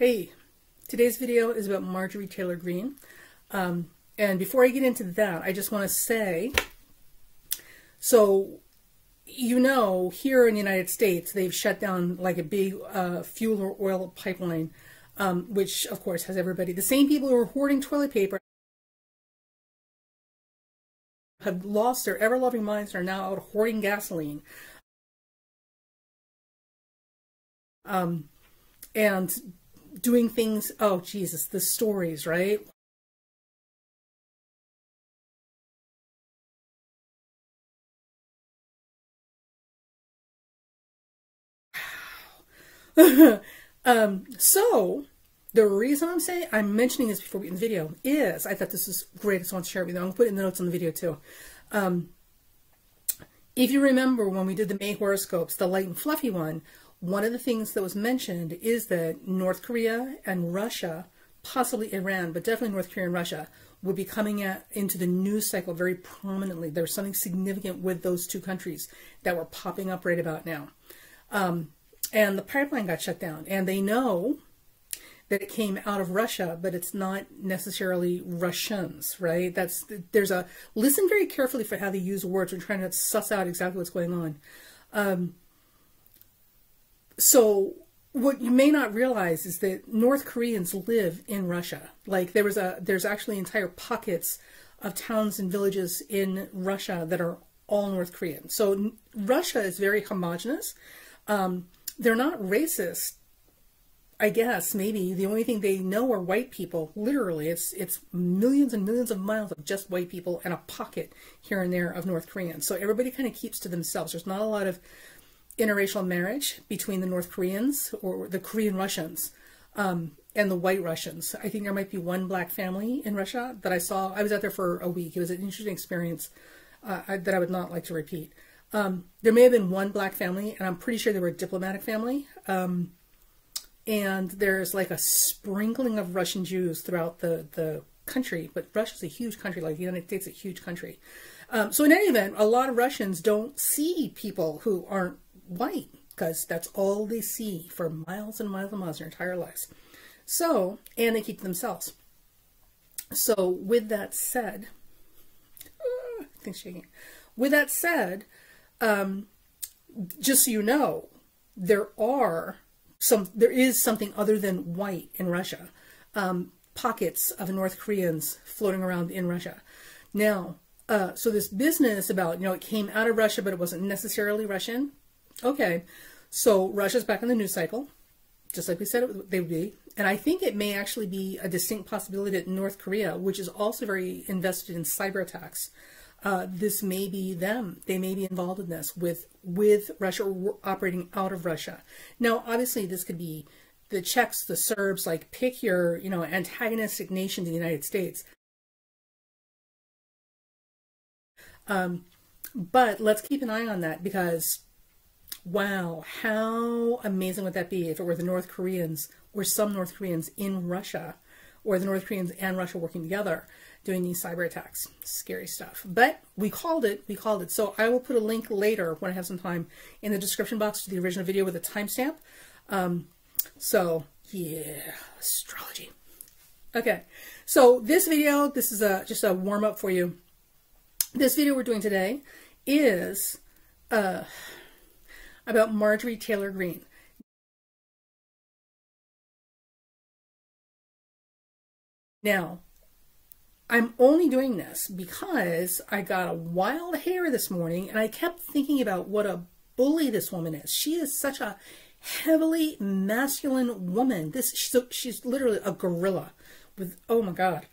Hey, today's video is about Marjorie Taylor Green. And before I get into that, I just want to say, so, you know, here in the United States, they've shut down like a big fuel or oil pipeline, which of course has everybody, the same people who are hoarding toilet paper have lost their ever-loving minds and are now out hoarding gasoline. And doing things, oh Jesus, the stories, right? So the reason I'm mentioning this before we get in the video is I thought this was great. So I want to share it with you. I'm going to put it in the notes on the video too. If you remember when we did the May horoscopes, the light and fluffy one of the things that was mentioned is that North Korea and Russia, possibly Iran, but definitely North Korea and Russia, would be coming into the news cycle very prominently. There's something significant with those two countries that were popping up right about now. And the pipeline got shut down. And they know that it came out of Russia, but it's not necessarily Russians, right? Listen very carefully for how they use words. We're trying to suss out exactly what's going on. So what you may not realize is that North Koreans live in Russia. Like there's actually entire pockets of towns and villages in Russia that are all North Korean. So Russia is very homogenous. They're not racist, I guess. Maybe the only thing they know are white people. Literally, it's millions and millions of miles of just white people and a pocket here and there of North Koreans. So everybody kind of keeps to themselves. There's not a lot of interracial marriage between the North Koreans or the Korean Russians and the white Russians. I think there might be one black family in Russia that I saw. I was out there for a week. It was an interesting experience that I would not like to repeat. There may have been one black family, and I'm pretty sure they were a diplomatic family. And there's like a sprinkling of Russian Jews throughout the country, but Russia's a huge country, like the United States is a huge country. So in any event, a lot of Russians don't see people who aren't white because that's all they see for miles and miles and miles their entire lives. So, and they keep to themselves. So with that said, things shaking. With that said, just so you know, there is something other than white in Russia. Pockets of North Koreans floating around in Russia. Now, so this business about, it came out of Russia, but it wasn't necessarily Russian. Okay, so Russia's back in the news cycle, just like we said they would be. And I think it may actually be a distinct possibility that North Korea, which is also very invested in cyber attacks, this may be them. They may be involved in this with Russia or operating out of Russia. Now, obviously, this could be the Czechs, the Serbs, like pick your, antagonistic nation to the United States. But let's keep an eye on that because, wow, how amazing would that be if it were the North Koreans or some North Koreans in Russia or the North Koreans and Russia working together doing these cyber attacks. Scary stuff. But we called it. So I will put a link later when I have some time in the description box to the original video with a timestamp. So yeah, astrology. Okay. So this video, this is just a warm up for you. This video we're doing today is about Marjorie Taylor Green. Now, I'm only doing this because I got a wild hair this morning and I kept thinking about what a bully this woman is. She is such a heavily masculine woman. She's literally a gorilla with, oh my God.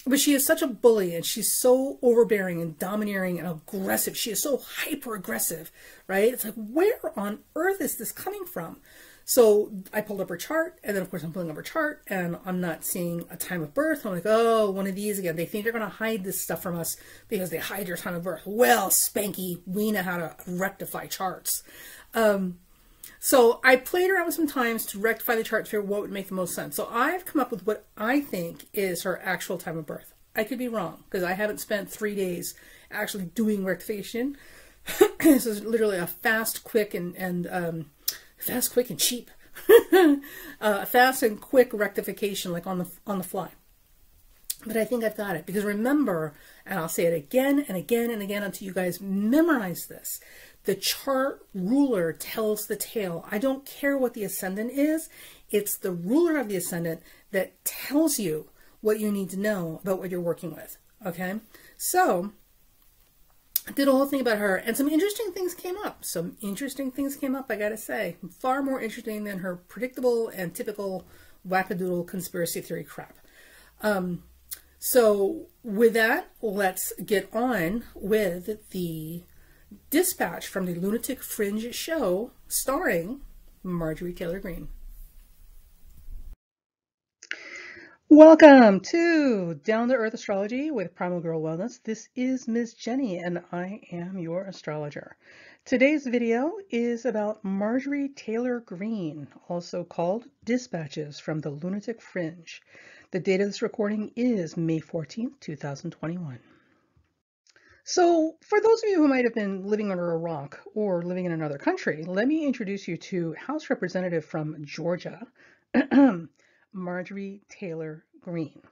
But she is such a bully and she's so overbearing and domineering and aggressive. She is so hyper aggressive, right? It's like, where on earth is this coming from? So I pulled up her chart and then of course I'm pulling up her chart and I'm not seeing a time of birth. I'm like, oh, one of these again. They think they're going to hide this stuff from us because they hide your time of birth. Well, Spanky, we know how to rectify charts. So I played around with some times to rectify the chart to figure what would make the most sense. So I've come up with what I think is her actual time of birth. I could be wrong because I haven't spent 3 days actually doing rectification. This is literally a fast, quick, and fast, quick, and cheap, fast and quick rectification, like on the fly. But I think I've got it, because remember, and I'll say it again and again and again until you guys memorize this, the chart ruler tells the tale. I don't care what the ascendant is. It's the ruler of the ascendant that tells you what you need to know about what you're working with. Okay? So I did a whole thing about her, and some interesting things came up. Some interesting things came up, I gotta say. Far more interesting than her predictable and typical wackadoodle conspiracy theory crap. So with that, let's get on with the dispatch from the Lunatic Fringe show starring Marjorie Taylor Green. Welcome to Down to Earth Astrology with Primal Girl Wellness. This is Ms. Jenny and I am your astrologer. Today's video is about Marjorie Taylor Green, also called Dispatches from the Lunatic Fringe. The date of this recording is May 14th, 2021. So for those of you who might have been living under a rock or living in another country, let me introduce you to House Representative from Georgia, Marjorie Taylor Green.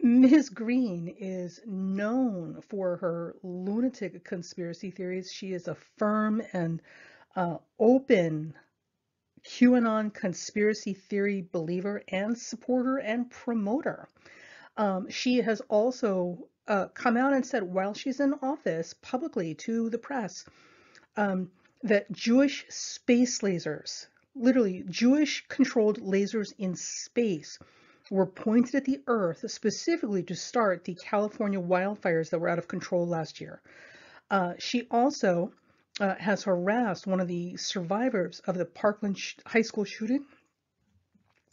Ms. Green is known for her lunatic conspiracy theories. She is a firm and open QAnon conspiracy theory believer and supporter and promoter. She has also come out and said while she's in office publicly to the press that Jewish space lasers, literally Jewish controlled lasers in space, were pointed at the Earth specifically to start the California wildfires that were out of control last year. She also has harassed one of the survivors of the Parkland high school shooting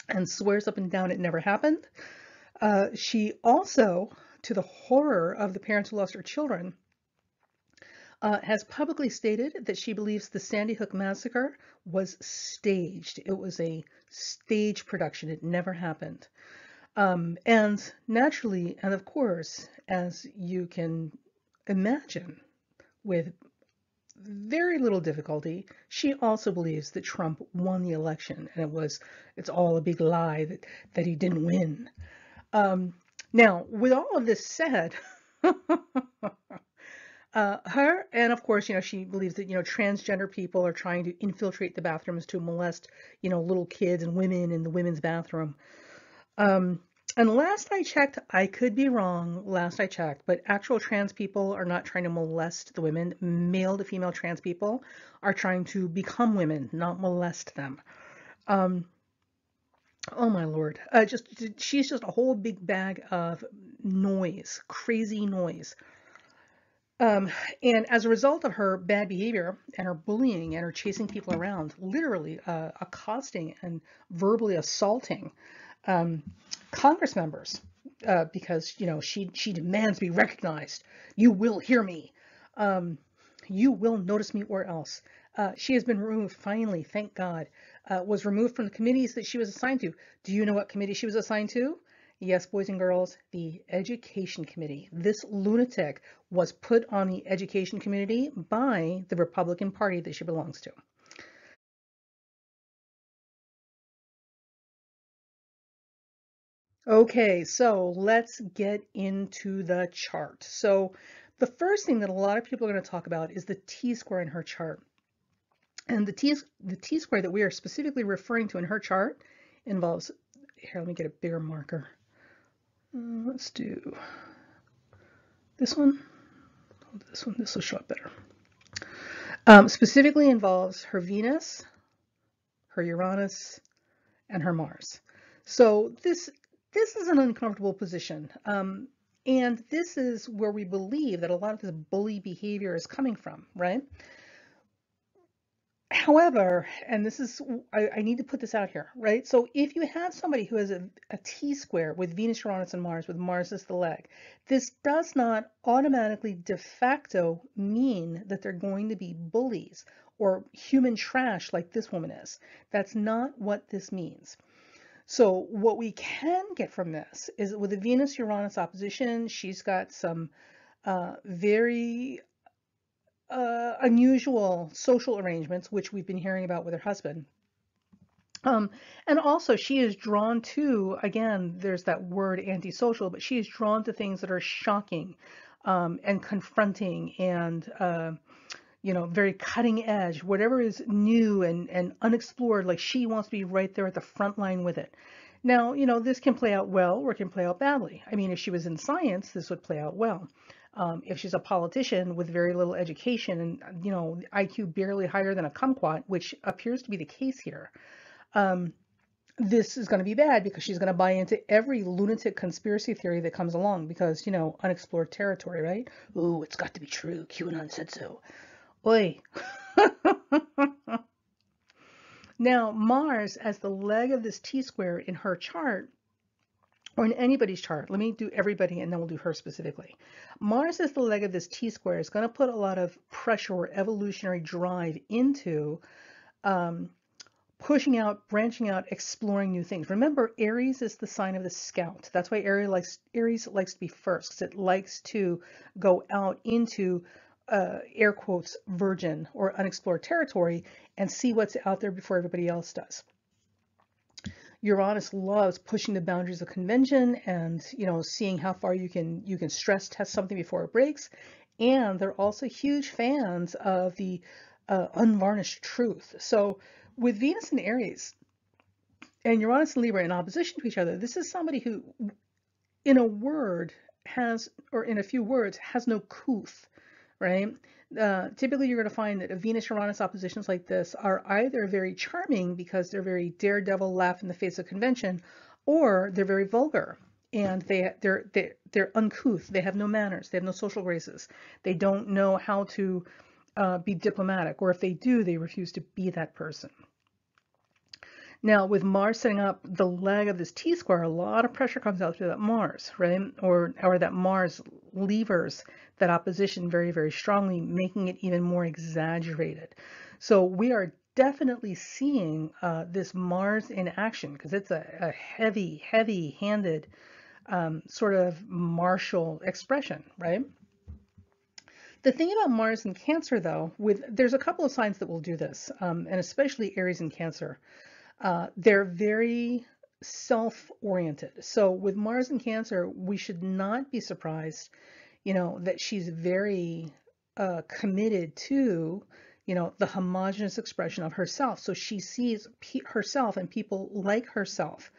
and swears up and down it never happened. She also, to the horror of the parents who lost their children, has publicly stated that she believes the Sandy Hook massacre was staged. It was a stage production. It never happened. And naturally, and of course, as you can imagine, with very little difficulty, she also believes that Trump won the election and it's all a big lie that he didn't win. Now, with all of this said, her, and of course, she believes that, transgender people are trying to infiltrate the bathrooms to molest, little kids and women in the women's bathroom. And last I checked, I could be wrong, last I checked, but actual trans people are not trying to molest the women. Male to female trans people are trying to become women, not molest them. Oh my Lord. She's just a whole big bag of noise, crazy noise. And as a result of her bad behavior and her bullying and her chasing people around, literally accosting and verbally assaulting Congress members, because she demands to be recognized. You will hear me. You will notice me or else. She has been removed finally, thank God. Was removed from the committees that she was assigned to. Do you know what committee she was assigned to? Yes, boys and girls, the Education Committee. This lunatic was put on the Education Committee by the Republican Party that she belongs to. Okay, so let's get into the chart. So the first thing that a lot of people are going to talk about is the T-square in her chart. And the T-square that we are specifically referring to in her chart involves, here, let me get a bigger marker. Let's do this one. This will show up better. Specifically involves her Venus, her Uranus, and her Mars. So this is an uncomfortable position. And this is where we believe that a lot of this bully behavior is coming from, right? However, and this is, I need to put this out here, right? So if you have somebody who has a T-square with Venus, Uranus, and Mars, with Mars as the leg, this does not automatically de facto mean that they're going to be bullies or human trash like this woman is. That's not what this means. So what we can get from this is that with the Venus-Uranus opposition, she's got some very unusual social arrangements, which we've been hearing about with her husband. Um, and also she is drawn to, again, there's that word antisocial, but she is drawn to things that are shocking, and confronting and, very cutting edge, whatever is new and unexplored, like she wants to be right there at the front line with it. Now, this can play out well or it can play out badly. I mean, if she was in science, this would play out well. If she's a politician with very little education and, IQ barely higher than a kumquat, which appears to be the case here, this is going to be bad because she's going to buy into every lunatic conspiracy theory that comes along because, unexplored territory, right? Ooh, it's got to be true. QAnon said so. Oi. Now, Mars as the leg of this T-square in her chart, or in anybody's chart, let me do everybody and then we'll do her specifically. Mars as the leg of this T-square is going to put a lot of pressure or evolutionary drive into pushing out, branching out, exploring new things. Remember, Aries is the sign of the scout. That's why Aries likes to be first, because it likes to go out into air quotes virgin or unexplored territory and see what's out there before everybody else does. Uranus loves pushing the boundaries of convention and seeing how far you can stress test something before it breaks. And they're also huge fans of the unvarnished truth. So with Venus and Aries and Uranus and Libra in opposition to each other, this is somebody who, in a word, has, or in a few words, has no couth, right? Typically, you're going to find that a Venus-Uranus oppositions like this are either very charming because they're very daredevil, laugh in the face of convention, or they're very vulgar and they're uncouth. They have no manners. They have no social graces. They don't know how to be diplomatic, or if they do, they refuse to be that person. Now, with Mars setting up the leg of this T-square, a lot of pressure comes out through that Mars, right? Or that Mars levers that opposition very, very strongly, making it even more exaggerated. So we are definitely seeing this Mars in action because it's a heavy, heavy-handed sort of martial expression, right? The thing about Mars in Cancer, though, there's a couple of signs that will do this, and especially Aries and Cancer. They're very self-oriented. So with Mars in Cancer, we should not be surprised, that she's very committed to, the homogenous expression of herself. So she sees herself and people like herself,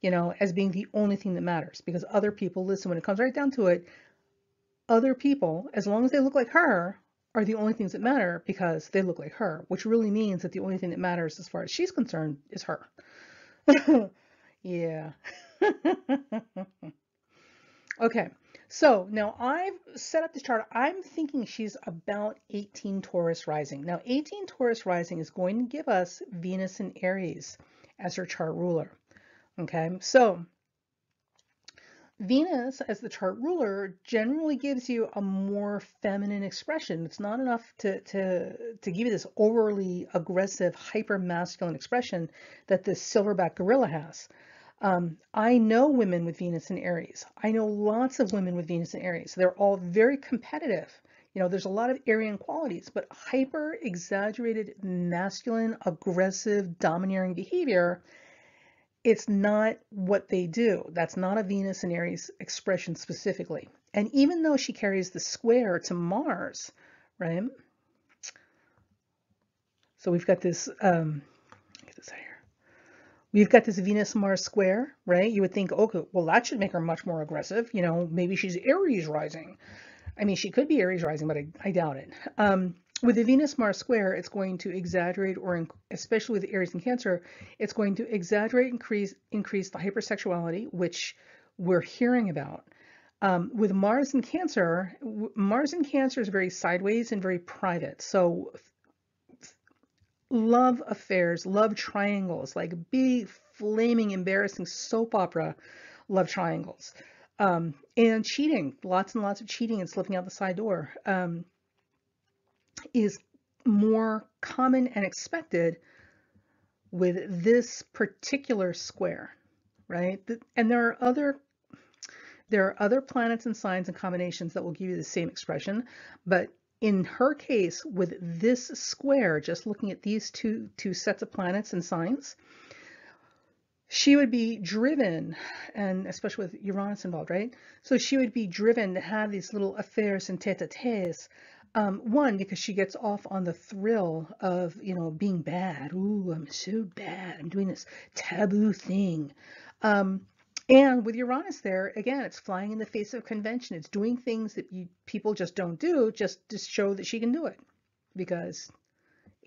as being the only thing that matters. Because other people, listen, when it comes right down to it, other people, as long as they look like her, are the only things that matter because they look like her, which really means that the only thing that matters as far as she's concerned is her. Yeah. Okay, so now I've set up this chart. I'm thinking she's about 18 Taurus rising. Now, 18 Taurus rising is going to give us Venus in Aries as her chart ruler. Okay, so Venus as the chart ruler generally gives you a more feminine expression. It's not enough to give you this overly aggressive, hyper masculine expression that this silverback gorilla has. I know women with Venus in Aries. I know lots of women with Venus in Aries. They're all very competitive. There's a lot of Aryan qualities, but hyper exaggerated, masculine, aggressive, domineering behavior, it's not what they do. That's not a Venus and Aries expression specifically. And even though she carries the square to Mars, right? So we've got this, get this out here. We've got this Venus-Mars square, right? You would think, okay, well, that should make her much more aggressive. Maybe she's Aries rising. I mean, she could be Aries rising, but I doubt it. With the Venus-Mars square, it's going to exaggerate, or especially with Aries and Cancer, it's going to exaggerate, increase the hypersexuality, which we're hearing about. With Mars and Cancer is very sideways and very private. So love affairs, love triangles, like big, flaming, embarrassing soap opera love triangles. And cheating, lots and lots of cheating and slipping out the side door. Is more common and expected with this particular square, right? And there are other There are other planets and signs and combinations that will give you the same expression, but in her case, with this square, just looking at these two sets of planets and signs, she would be driven, and especially with Uranus involved, right? So she would be driven to have these little affairs and tete-a-tetes. One, because she gets off on the thrill of, you know, being bad. Ooh, I'm so bad. I'm doing this taboo thing. And with Uranus there, again, it's flying in the face of convention. It's doing things that people just don't do, just to show that she can do it. Because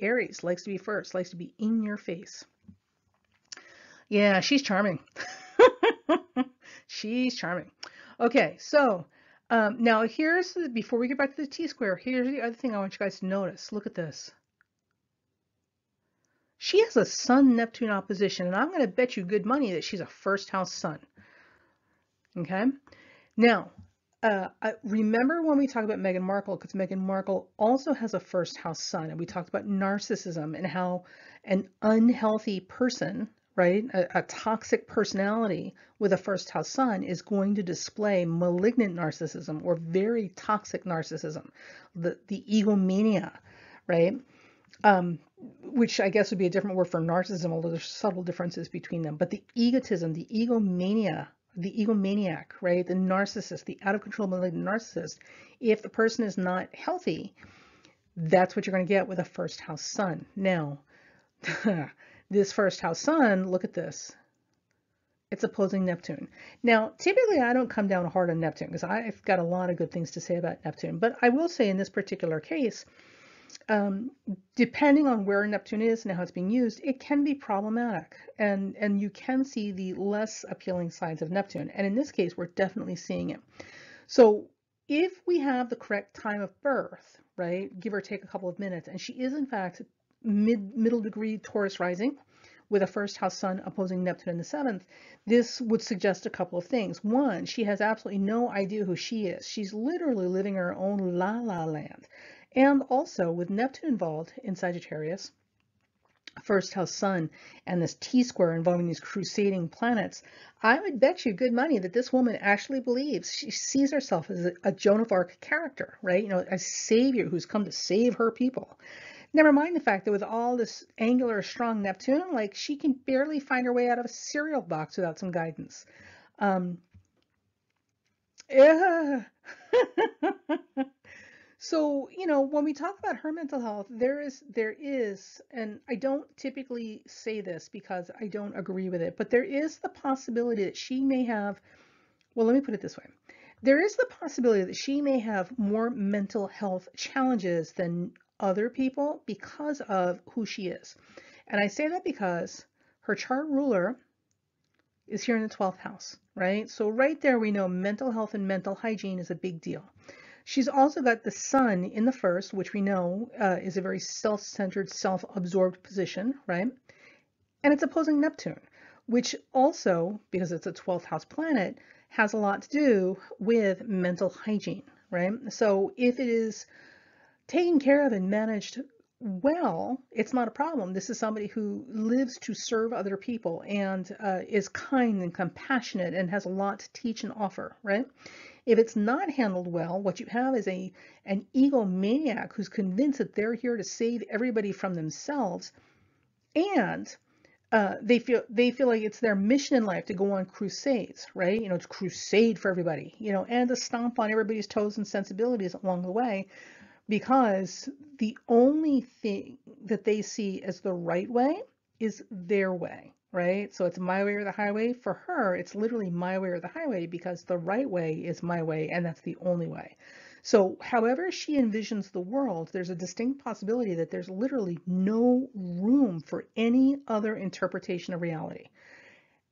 Aries likes to be first, likes to be in your face. Yeah, she's charming. She's charming. Okay, so now here's, before we get back to the T-square, here's the other thing I want you guys to notice. Look at this. She has a Sun-Neptune opposition, and I'm going to bet you good money that she's a first house sun. Okay? Now, remember when we talk about Meghan Markle, because Meghan Markle also has a first house sun, and we talked about narcissism and how an unhealthy person, right, a toxic personality with a first house sun is going to display malignant narcissism or very toxic narcissism, the egomania, right? Which I guess would be a different word for narcissism, although there's subtle differences between them. But the egotism, the egomania, the egomaniac, right? The narcissist, the out of control malignant narcissist, if the person is not healthy, that's what you're going to get with a first house sun. Now, this first house sun, look at this. It's opposing Neptune. Now, typically I don't come down hard on Neptune because I've got a lot of good things to say about Neptune. But I will say in this particular case, depending on where Neptune is and how it's being used, it can be problematic, and you can see the less appealing sides of Neptune. And in this case, we're definitely seeing it. So if we have the correct time of birth, right, give or take a couple of minutes, and she is in fact middle degree Taurus rising with a first house sun opposing Neptune in the 7th, this would suggest a couple of things. One, she has absolutely no idea who she is. She's literally living her own la-la land. And also, with Neptune involved in Sagittarius, first house sun, and this T-square involving these crusading planets, I would bet you good money that this woman actually believes, she sees herself as a Joan of Arc character, right? You know, a savior who's come to save her people. Never mind the fact that with all this angular, strong Neptune, like, she can barely find her way out of a cereal box without some guidance. Yeah. So, you know, when we talk about her mental health, there is, and I don't typically say this because I don't agree with it, but there is the possibility that she may have, well, let me put it this way. There is the possibility that she may have more mental health challenges than other people because of who she is. And I say that because her chart ruler is here in the 12th house, right? So right there we know mental health and mental hygiene is a big deal. She's also got the sun in the 1st, which we know is a very self-centered, self-absorbed position, right? And it's opposing Neptune, which also, because it's a 12th house planet, has a lot to do with mental hygiene, right? So if it is taken care of and managed well, it's not a problem. This is somebody who lives to serve other people and is kind and compassionate and has a lot to teach and offer, right? If it's not handled well, what you have is an egomaniac who's convinced that they're here to save everybody from themselves, and they feel like it's their mission in life to go on crusades, right? You know, to crusade for everybody, you know, and to stomp on everybody's toes and sensibilities along the way, because the only thing that they see as the right way is their way, right? So it's my way or the highway. For her, it's literally my way or the highway, because the right way is my way, and that's the only way. So however she envisions the world, there's a distinct possibility that there's literally no room for any other interpretation of reality.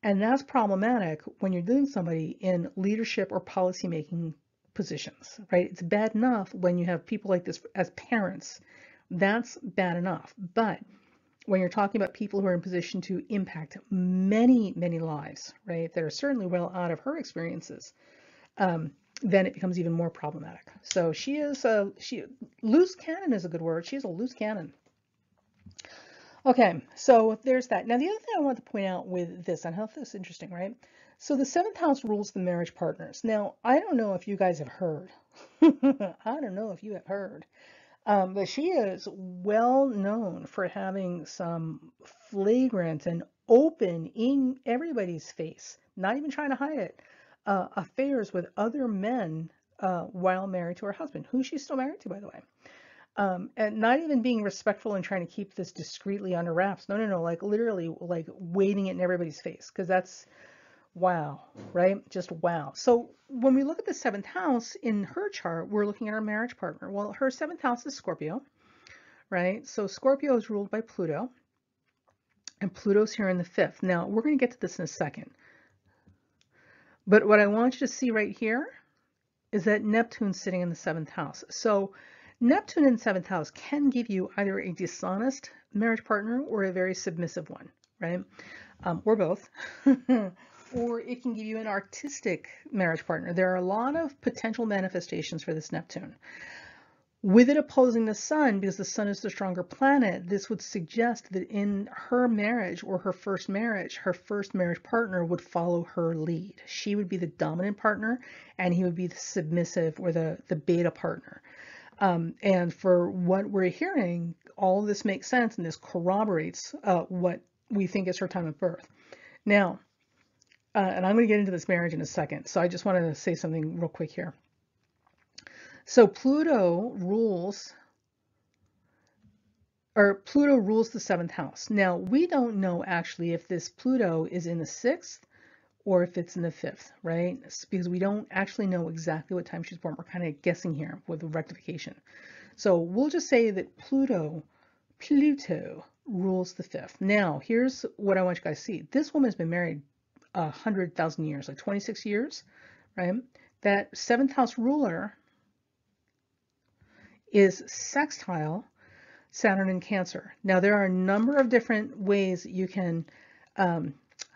And that's problematic when you're dealing with somebody in leadership or policymaking positions, right? It's bad enough when you have people like this as parents. That's bad enough. But when you're talking about people who are in position to impact many, many lives, right, that are certainly well out of her experiences, then it becomes even more problematic. So she is loose cannon is a good word. She's a loose cannon. Okay, so there's that. Now the other thing I want to point out with this, and I thought this is interesting, right? So the seventh house rules the marriage partners. Now, I don't know if you guys have heard. I don't know if you have heard. But she is well known for having some flagrant and open, in everybody's face, not even trying to hide it, affairs with other men while married to her husband, who she's still married to, by the way. And not even being respectful and trying to keep this discreetly under wraps. No, no, no, like literally like waving it in everybody's face, because that's wow, right? Just wow. So when we look at the seventh house in her chart, we're looking at her marriage partner. Well, her seventh house is Scorpio, right? So Scorpio is ruled by Pluto, and Pluto's here in the fifth. Now, we're going to get to this in a second. But what I want you to see right here is that Neptune's sitting in the seventh house. So Neptune in the seventh house can give you either a dishonest marriage partner or a very submissive one, right? Or both. Or it can give you an artistic marriage partner. There are a lot of potential manifestations for this Neptune. With it opposing the sun, because the sun is the stronger planet, this would suggest that in her marriage or her first marriage partner would follow her lead. She would be the dominant partner, and he would be the submissive or the beta partner. And for what we're hearing, all of this makes sense, and this corroborates what we think is her time of birth. Now, and I'm going to get into this marriage in a second, so I just wanted to say something real quick here. So Pluto rules the seventh house. Now, we don't know actually if this Pluto is in the sixth or if it's in the fifth, right? Because we don't actually know exactly what time she's born. We're kind of guessing here with the rectification. So we'll just say that Pluto rules the fifth. Now, here's what I want you guys to see. This woman has been married 100,000 years, like 26 years, right? That seventh house ruler is sextile Saturn in Cancer. Now, there are a number of different ways you can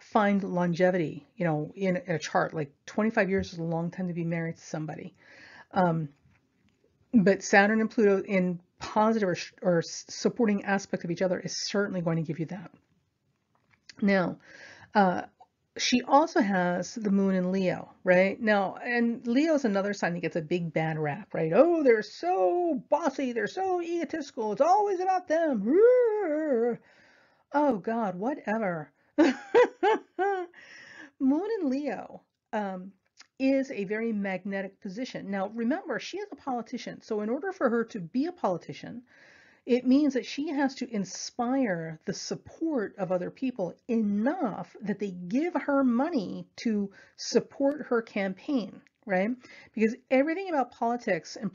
find longevity, you know, in a chart. Like 25 years is a long time to be married to somebody. But Saturn and Pluto in positive or supporting aspect of each other is certainly going to give you that. Now, she also has the moon in Leo, right? Now, and Leo's another sign that gets a big bad rap, right? Oh, they're so bossy, they're so egotistical, it's always about them. Oh God, whatever. Moon in Leo is a very magnetic position. Now, remember, she is a politician. So in order for her to be a politician, it means that she has to inspire the support of other people enough that they give her money to support her campaign, right? Because everything about politics and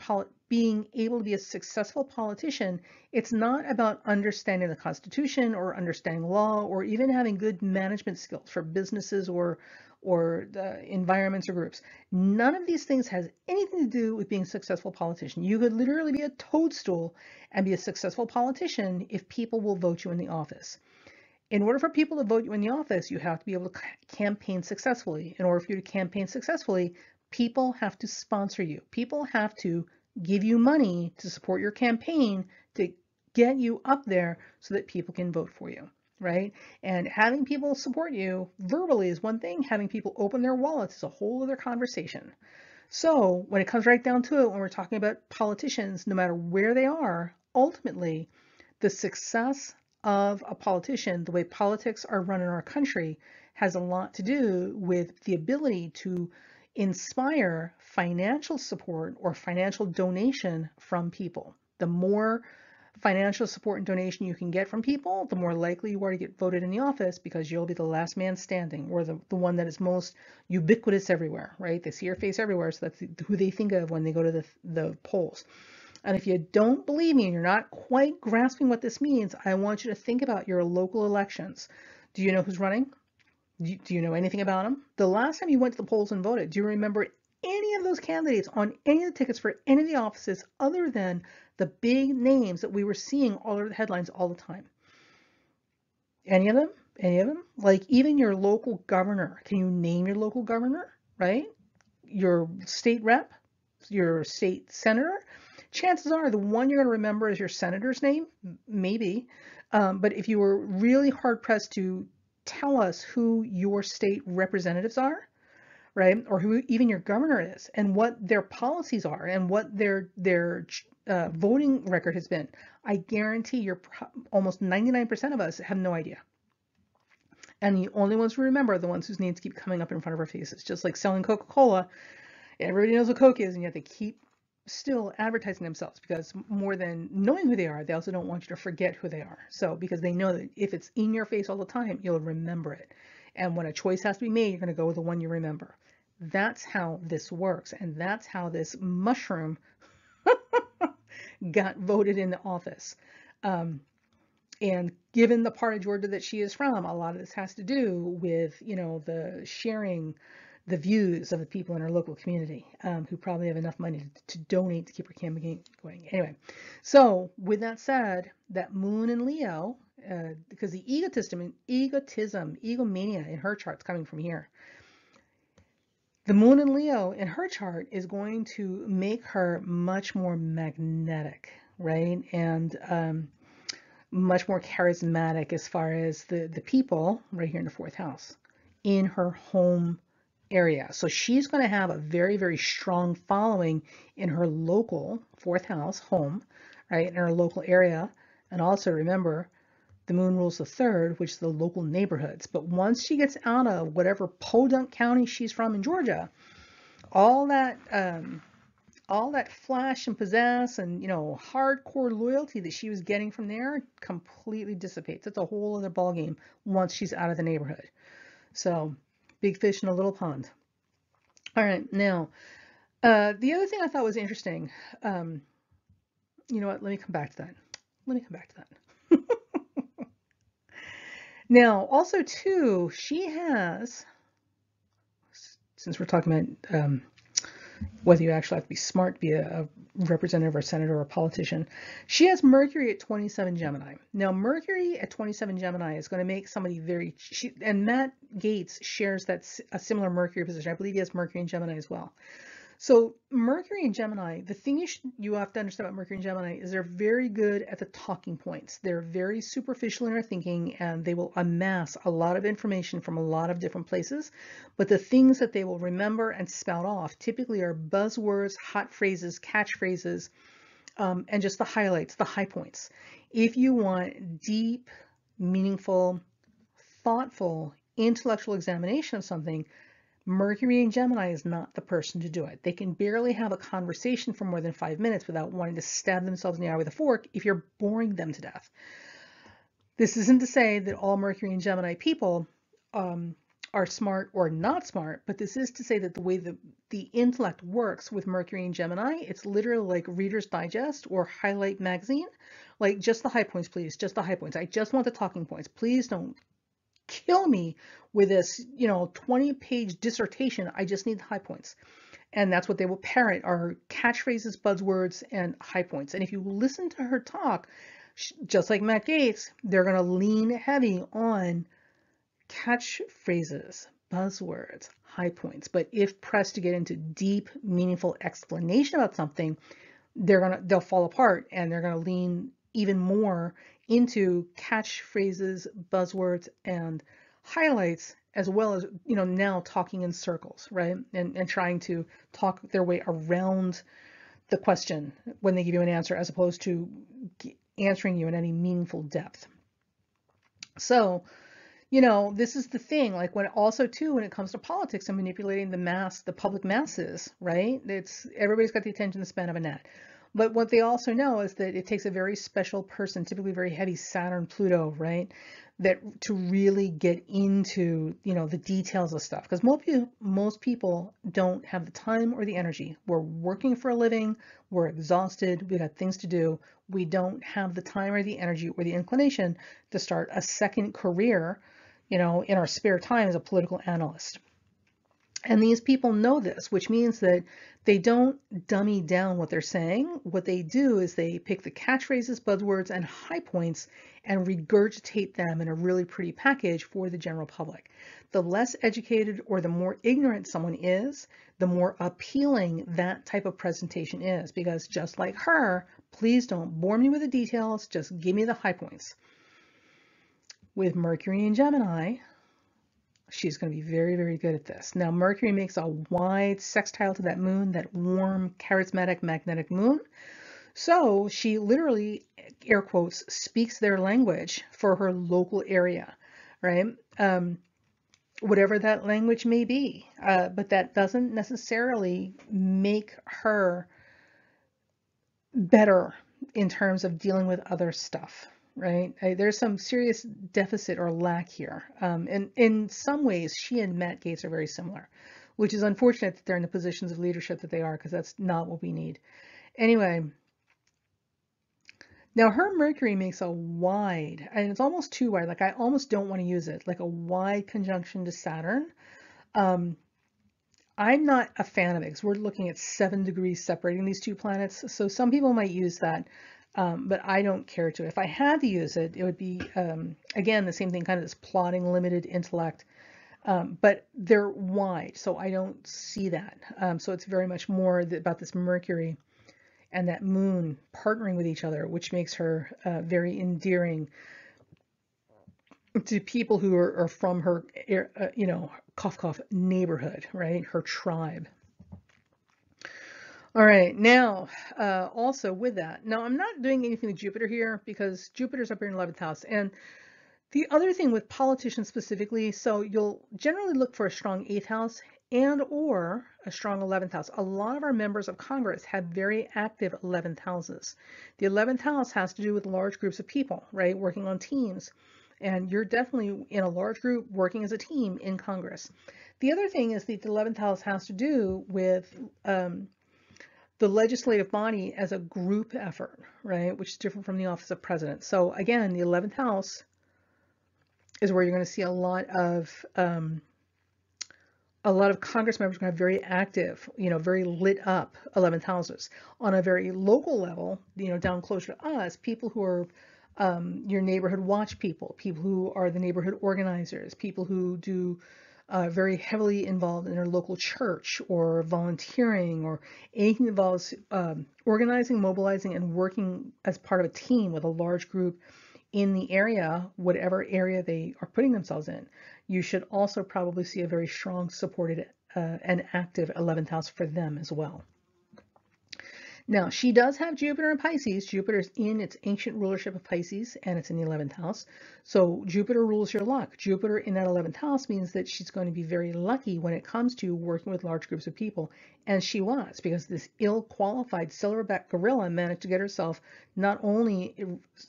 being able to be a successful politician, it's not about understanding the Constitution or understanding law or even having good management skills for businesses or the environments or groups. None of these things has anything to do with being a successful politician. You could literally be a toadstool and be a successful politician if people will vote you in the office. In order for people to vote you in the office, you have to be able to campaign successfully. In order for you to campaign successfully, people have to sponsor you. People have to give you money to support your campaign to get you up there so that people can vote for you. Right? And having people support you verbally is one thing. Having people open their wallets is a whole other conversation. So when it comes right down to it, when we're talking about politicians, no matter where they are, ultimately, the success of a politician, the way politics are run in our country, has a lot to do with the ability to inspire financial support or financial donation from people. The more financial support and donation you can get from people, the more likely you are to get voted in the office because you'll be the last man standing or the one that is most ubiquitous everywhere, right? They see your face everywhere, so that's who they think of when they go to the polls. And if you don't believe me and you're not quite grasping what this means, I want you to think about your local elections. Do you know who's running? Do you know anything about them? The last time you went to the polls and voted, do you remember any of those candidates on any of the tickets for any of the offices other than the big names that we were seeing all over the headlines all the time? Any of them? Any of them? Like even your local governor. Can you name your local governor, right? Your state rep, your state senator? Chances are the one you're going to remember is your senator's name, maybe. But if you were really hard pressed to tell us who your state representatives are, right? Or who even your governor is, and what their policies are, and what their voting record has been. I guarantee you're almost 99% of us have no idea. And the only ones who remember are the ones whose names keep coming up in front of our faces. Just like selling Coca-Cola, everybody knows what Coke is, and yet they keep still advertising themselves, because more than knowing who they are, they also don't want you to forget who they are. So because they know that if it's in your face all the time, you'll remember it. And when a choice has to be made, you're going to go with the one you remember. That's how this works, and that's how this mushroom got voted into office. And given the part of Georgia that she is from, a lot of this has to do with, the sharing the views of the people in her local community, who probably have enough money to donate to keep her campaign going. Anyway, so with that said, that moon in Leo, because the egotism, egomania in her chart's coming from here. The moon in Leo in her chart is going to make her much more magnetic, right? And much more charismatic as far as the people right here in the fourth house in her home area. So she's going to have a very, very strong following in her local fourth house home, right? In her local area. And also remember, the moon rules the third, which is the local neighborhoods. But once she gets out of whatever podunk county she's from in Georgia, all that flash and pizzazz and, hardcore loyalty that she was getting from there completely dissipates. It's a whole other ballgame once she's out of the neighborhood. So big fish in a little pond. All right, now, the other thing I thought was interesting, you know what, let me come back to that. Now, also too, she has, since we're talking about whether you actually have to be smart to be a representative or a senator or a politician, she has Mercury at 27 Gemini. Now, Mercury at 27 Gemini is going to make somebody and Matt Gaetz shares a similar Mercury position. I believe he has Mercury in Gemini as well. So Mercury and Gemini, the thing you have to understand about Mercury and Gemini is they're very good at the talking points. They're very superficial in their thinking, and they will amass a lot of information from a lot of different places. But the things that they will remember and spout off typically are buzzwords, hot phrases, catchphrases, and just the highlights, the high points. If you want deep, meaningful, thoughtful, intellectual examination of something, Mercury in Gemini is not the person to do it. They can barely have a conversation for more than 5 minutes without wanting to stab themselves in the eye with a fork if you're boring them to death. This isn't to say that all Mercury and Gemini people are smart or not smart, but this is to say that the way the intellect works with Mercury and Gemini, it's literally like Reader's Digest or Highlight Magazine. Like, just the high points, please. Just the high points. I just want the talking points. Please don't kill me with this, 20-page dissertation. I just need the high points. And that's what they will parrot, are catchphrases, buzzwords, and high points. And if you listen to her talk, just like Matt Gaetz, they're going to lean heavy on catchphrases, buzzwords, high points. But if pressed to get into deep, meaningful explanation about something, they'll fall apart, and they're going to lean even more into catchphrases, buzzwords, and highlights, as well as, now talking in circles, right? And trying to talk their way around the question when they give you an answer, as opposed to answering you in any meaningful depth. So, this is the thing, like when it comes to politics and manipulating the public masses, right? Everybody's got the attention span of a gnat. But what they also know is that it takes a very special person, typically very heavy Saturn, Pluto, right? That to really get into, the details of stuff. Because most people don't have the time or the energy. We're working for a living. We're exhausted. We got things to do. We don't have the time or the energy or the inclination to start a second career, in our spare time as a political analyst. And these people know this, which means that they don't dummy down what they're saying. What they do is they pick the catchphrases, buzzwords, and high points and regurgitate them in a really pretty package for the general public. The less educated or the more ignorant someone is, the more appealing that type of presentation is. Because just like her, please don't bore me with the details, just give me the high points. With Mercury and Gemini, She's going to be very, very good at this. Now, Mercury makes a wide sextile to that moon, that warm, charismatic, magnetic moon. So she literally, air quotes, speaks their language for her local area, right? Whatever that language may be. But that doesn't necessarily make her better in terms of dealing with other stuff, right? There's some serious deficit or lack here. And in some ways, she and Matt Gaetz are very similar, which is unfortunate that they're in the positions of leadership that they are, because that's not what we need. Anyway, now her Mercury makes a wide, and it's almost too wide, like I almost don't want to use it, like a wide conjunction to Saturn. I'm not a fan of it because we're looking at 7 degrees separating these two planets. So some people might use that, but I don't care to. If I had to use it, it would be, again, the same thing, kind of this plotting, limited intellect. But they're wide, so I don't see that. So it's very much more about this Mercury and that moon partnering with each other, which makes her very endearing to people who are from her, cough, cough, neighborhood, right? Her tribe. All right, now, also with that, now I'm not doing anything with Jupiter here because Jupiter's up here in 11th house. And the other thing with politicians specifically, so you'll generally look for a strong 8th house and or a strong 11th house. A lot of our members of Congress have very active 11th houses. The 11th house has to do with large groups of people, right? Working on teams. And you're definitely in a large group working as a team in Congress. The other thing is that the 11th house has to do with the legislative body as a group effort, right? Which is different from the office of president. So again, the 11th house is where you're going to see a lot of Congress members are going to have very active, very lit up 11th houses. On a very local level, down closer to us, people who are your neighborhood watch people, people who are the neighborhood organizers, people who do very heavily involved in their local church or volunteering or anything that involves organizing, mobilizing, and working as part of a team with a large group in the area, whatever area they are putting themselves in. You should also probably see a very strong, supported, and active 11th house for them as well. Now, she does have Jupiter in Pisces. Jupiter's in its ancient rulership of Pisces, and it's in the 11th house. So Jupiter rules your luck. Jupiter in that 11th house means that she's going to be very lucky when it comes to working with large groups of people. And she was, because this ill-qualified silverback gorilla managed to get herself not only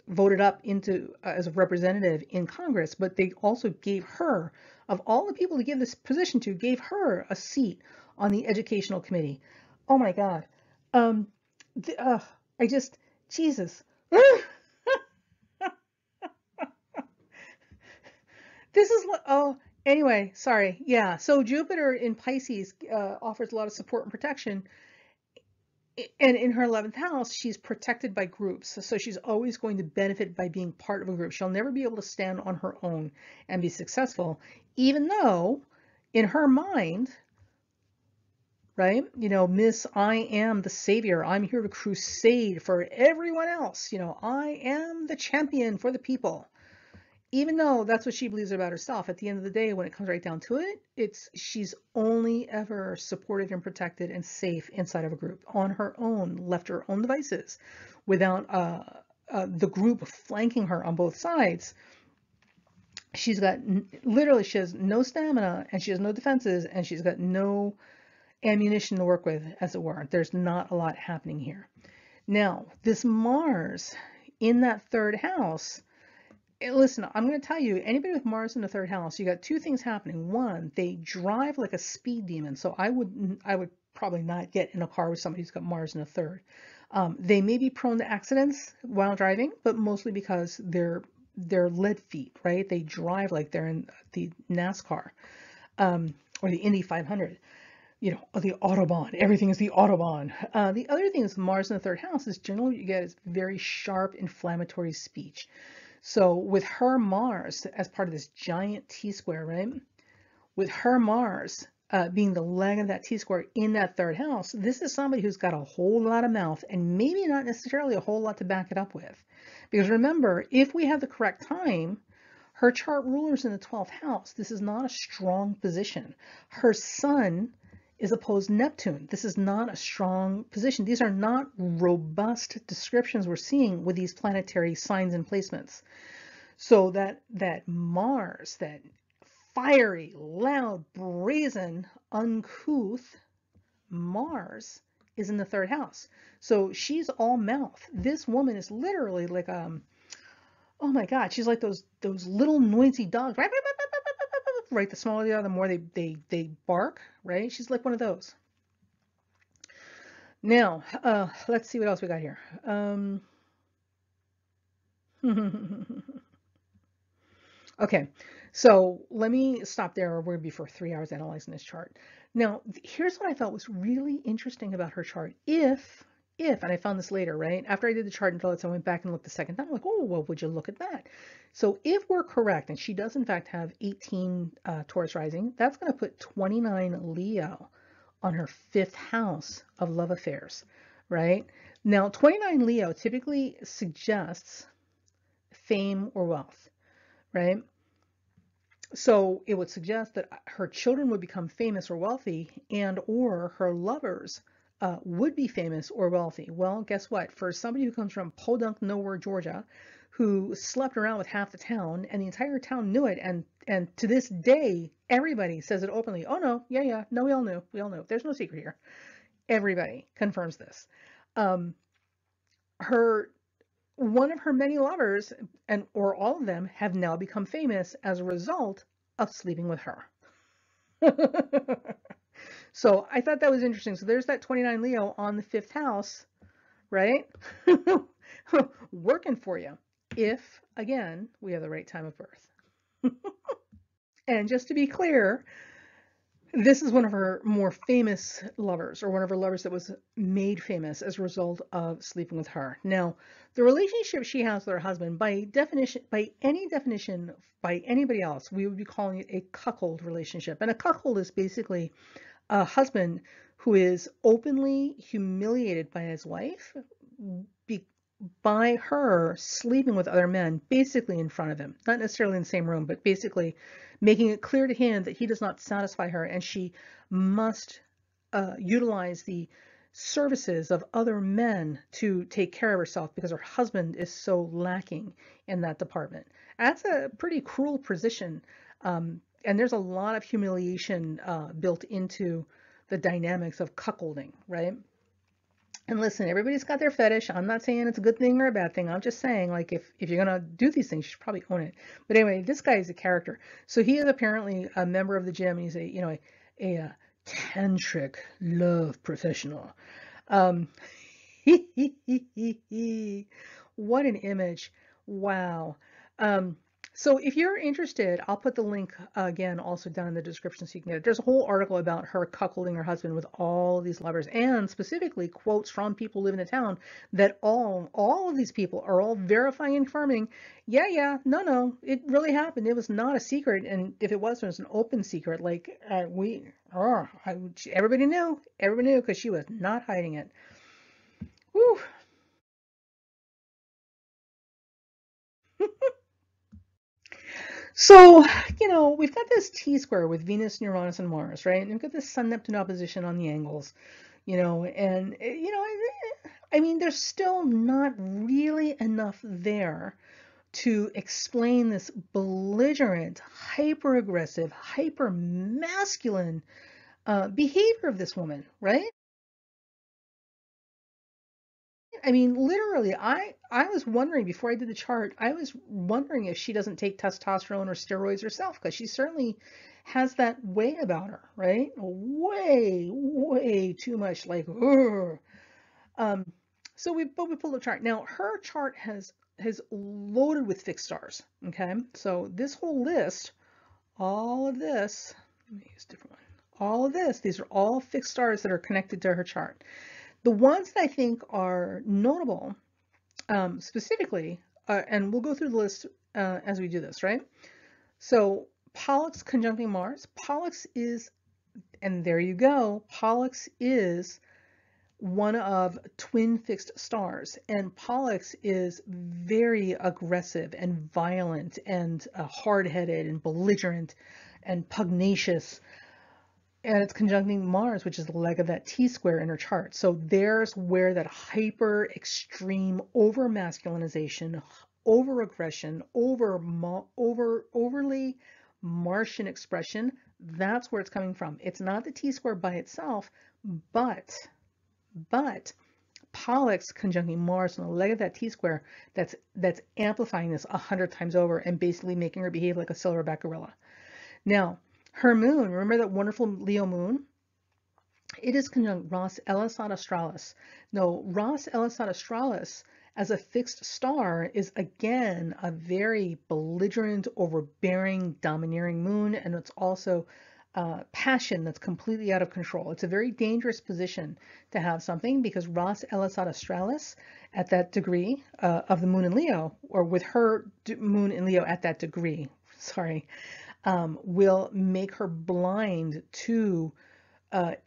voted up into as a representative in Congress, but they also gave her, of all the people to give this position to, gave her a seat on the educational committee. Oh my God. Jesus. This is what, anyway, sorry. Yeah, so Jupiter in Pisces offers a lot of support and protection. And in her 11th house, she's protected by groups. So she's always going to benefit by being part of a group. She'll never be able to stand on her own and be successful, even though in her mind, right? Miss, I am the savior. I'm here to crusade for everyone else. I am the champion for the people. Even though that's what she believes about herself, at the end of the day, when it comes right down to it, she's only ever supported and protected and safe inside of a group on her own, left to her own devices, without the group flanking her on both sides. She's got, literally, she has no stamina and she has no defenses and she's got no ammunition to work with, as it were. There's not a lot happening here. Now, this Mars in that 3rd house, listen, I'm going to tell you, anybody with Mars in the 3rd house, you got 2 things happening. One, they drive like a speed demon. So I would probably not get in a car with somebody who's got Mars in the 3rd. They may be prone to accidents while driving, but mostly because they're lead feet, right? They drive like they're in the NASCAR or the Indy 500. The Autobahn. Everything is the Autobahn. The other thing is Mars in the 3rd house is generally what you get is very sharp, inflammatory speech. So with her Mars as part of this giant T-square, right? With her Mars being the leg of that T-square in that 3rd house, this is somebody who's got a whole lot of mouth and maybe not necessarily a whole lot to back it up with. Because remember, if we have the correct time, Her chart ruler is in the 12th house. This is not a strong position. Her sun is opposed Neptune. This is not a strong position. These are not robust descriptions we're seeing with these planetary signs and placements. So that Mars, that fiery, loud, brazen, uncouth Mars is in the 3rd house. So she's all mouth. This woman is literally like oh my God, she's like those little noisy dogs, right? Right, the smaller they are, the more they bark, right? She's like one of those. Now, let's see what else we got here. Okay, so let me stop there, or we're gonna be for 3 hours analyzing this chart. Now, here's what I thought was really interesting about her chart. If, and I found this later, right? After I did the chart and I went back and looked the second time, I'm like, oh, well, would you look at that? So if we're correct, and she does in fact have 18 Taurus rising, that's gonna put 29 Leo on her 5th house of love affairs, right? Now, 29 Leo typically suggests fame or wealth, right? So it would suggest that her children would become famous or wealthy, and or her lovers would be famous or wealthy. Well, guess what? For somebody who comes from Podunk Nowhere, Georgia, who slept around with half the town, and the entire town knew it, and to this day, everybody says it openly. Oh no, yeah, no, we all knew. There's no secret here. Everybody confirms this. One of her many lovers, or all of them, have now become famous as a result of sleeping with her. So I thought that was interesting. So there's that 29 Leo on the 5th house, right? Working for you, if, again, we have the right time of birth. And just to be clear, this is one of her more famous lovers, or one of her lovers that was made famous as a result of sleeping with her. Now, the relationship she has with her husband, by definition, by any definition, by anybody else, we would be calling it a cuckold relationship. And a cuckold is basically a husband who is openly humiliated by his wife by her sleeping with other men, basically in front of him, not necessarily in the same room, but basically making it clear to him that he does not satisfy her, and she must utilize the services of other men to take care of herself because her husband is so lacking in that department. That's a pretty cruel position, and there's a lot of humiliation built into the dynamics of cuckolding, right? And listen, everybody's got their fetish. I'm not saying it's a good thing or a bad thing. I'm just saying, like, if you're gonna do these things, you should probably own it. But anyway, this guy is a character. So he is apparently a member of the gym, and he's a tantric love professional. Um, what an image! Wow. So if you're interested, I'll put the link again also down in the description so you can get it. There's a whole article about her cuckolding her husband with all these lovers, and specifically quotes from people who live in the town that all of these people are all verifying and confirming, yeah, no, it really happened. It was not a secret, and if it was an open secret. Like everybody knew because she was not hiding it. Whew. So, we've got this T-square with Venus, Uranus, and Mars, right? And we've got this Sun-Neptune opposition on the angles, and, I mean, there's still not really enough there to explain this belligerent, hyper-aggressive, hyper-masculine behavior of this woman, right? I mean, literally, I was wondering before I did the chart, I was wondering if she doesn't take testosterone or steroids herself, because she certainly has that way about her, right? Way too much, like, ugh. Um, but we pulled the chart. Now, her chart has loaded with fixed stars, okay? So this whole list, all of this, let me use a different one. All of this, these are all fixed stars that are connected to her chart. The ones that I think are notable, specifically, and we'll go through the list as we do this, right? So Pollux conjuncting Mars. Pollux is, and there you go, Pollux is one of twin fixed stars, and Pollux is very aggressive and violent and hard-headed and belligerent and pugnacious, and it's conjuncting Mars, which is the leg of that T-square in her chart. So there's where that hyper extreme over masculinization, over aggression, overly Martian expression, that's where it's coming from. It's not the T-square by itself, but Pollux conjuncting Mars on the leg of that T-square, that's amplifying this 100 times over and basically making her behave like a silverback gorilla. Now, her moon, remember that wonderful Leo moon? It is conjunct Ras Elisad Australis. No, Ras Elisad Australis as a fixed star is again a very belligerent, overbearing, domineering moon, and it's also passion that's completely out of control. It's a very dangerous position to have something, because Ras Elisad Australis at that degree of the moon in Leo, or with her moon in Leo at that degree, sorry, will make her blind to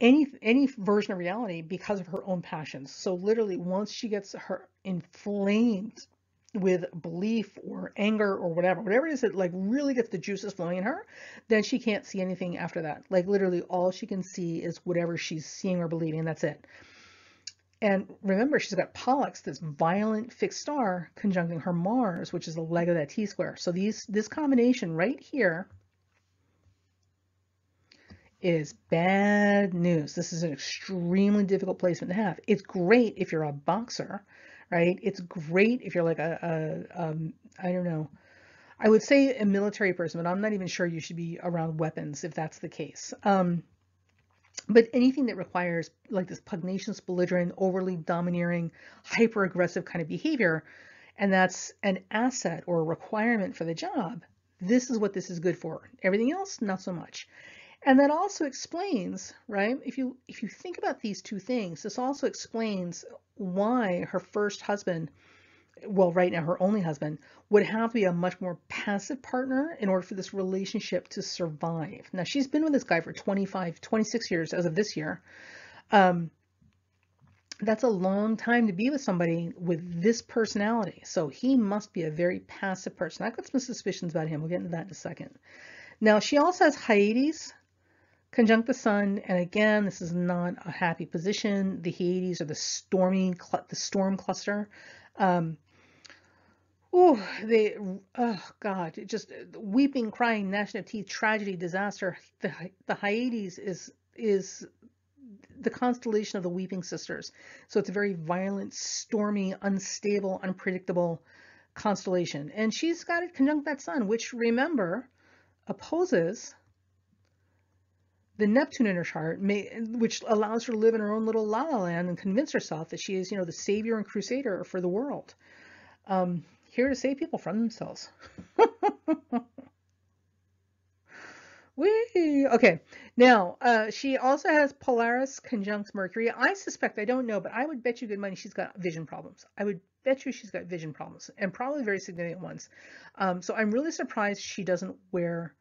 any version of reality because of her own passions. So literally, once she gets her inflamed with belief or anger or whatever it is that like really gets the juices flowing in her, then she can't see anything after that. Like literally all she can see is whatever she's seeing or believing, and that's it. And remember, she's got Pollux, this violent fixed star, conjuncting her Mars, which is the leg of that T-square. So this combination right here is bad news. This is an extremely difficult placement to have. It's great if you're a boxer, right? It's great if you're like I don't know, I would say a military person, but I'm not even sure you should be around weapons if that's the case. But anything that requires like this pugnacious, belligerent, overly domineering, hyper aggressive kind of behavior, and that's an asset or a requirement for the job, this is what this is good for. Everything else, not so much. And that also explains, right? If you think about these two things, this also explains why her first husband, well, right now her only husband, would have to be a much more passive partner in order for this relationship to survive. Now, she's been with this guy for 26 years as of this year. That's a long time to be with somebody with this personality. So he must be a very passive person. I've got some suspicions about him. We'll get into that in a second. Now, she also has Hyades conjunct the sun, and again, this is not a happy position. The Hyades are the storm cluster. Oh God, just weeping, crying, gnashing of teeth, tragedy, disaster. The Hyades is the constellation of the Weeping Sisters. So it's a very violent, stormy, unstable, unpredictable constellation. And she's got it conjunct that sun, which, remember, opposes the Neptune in her chart, which allows her to live in her own little la-la land and convince herself that she is, the savior and crusader for the world. Here to save people from themselves. Whee! Okay, now she also has Polaris conjunct Mercury. I suspect, I don't know, but I would bet you good money she's got vision problems. I would bet you she's got vision problems, and probably very significant ones. So I'm really surprised she doesn't wear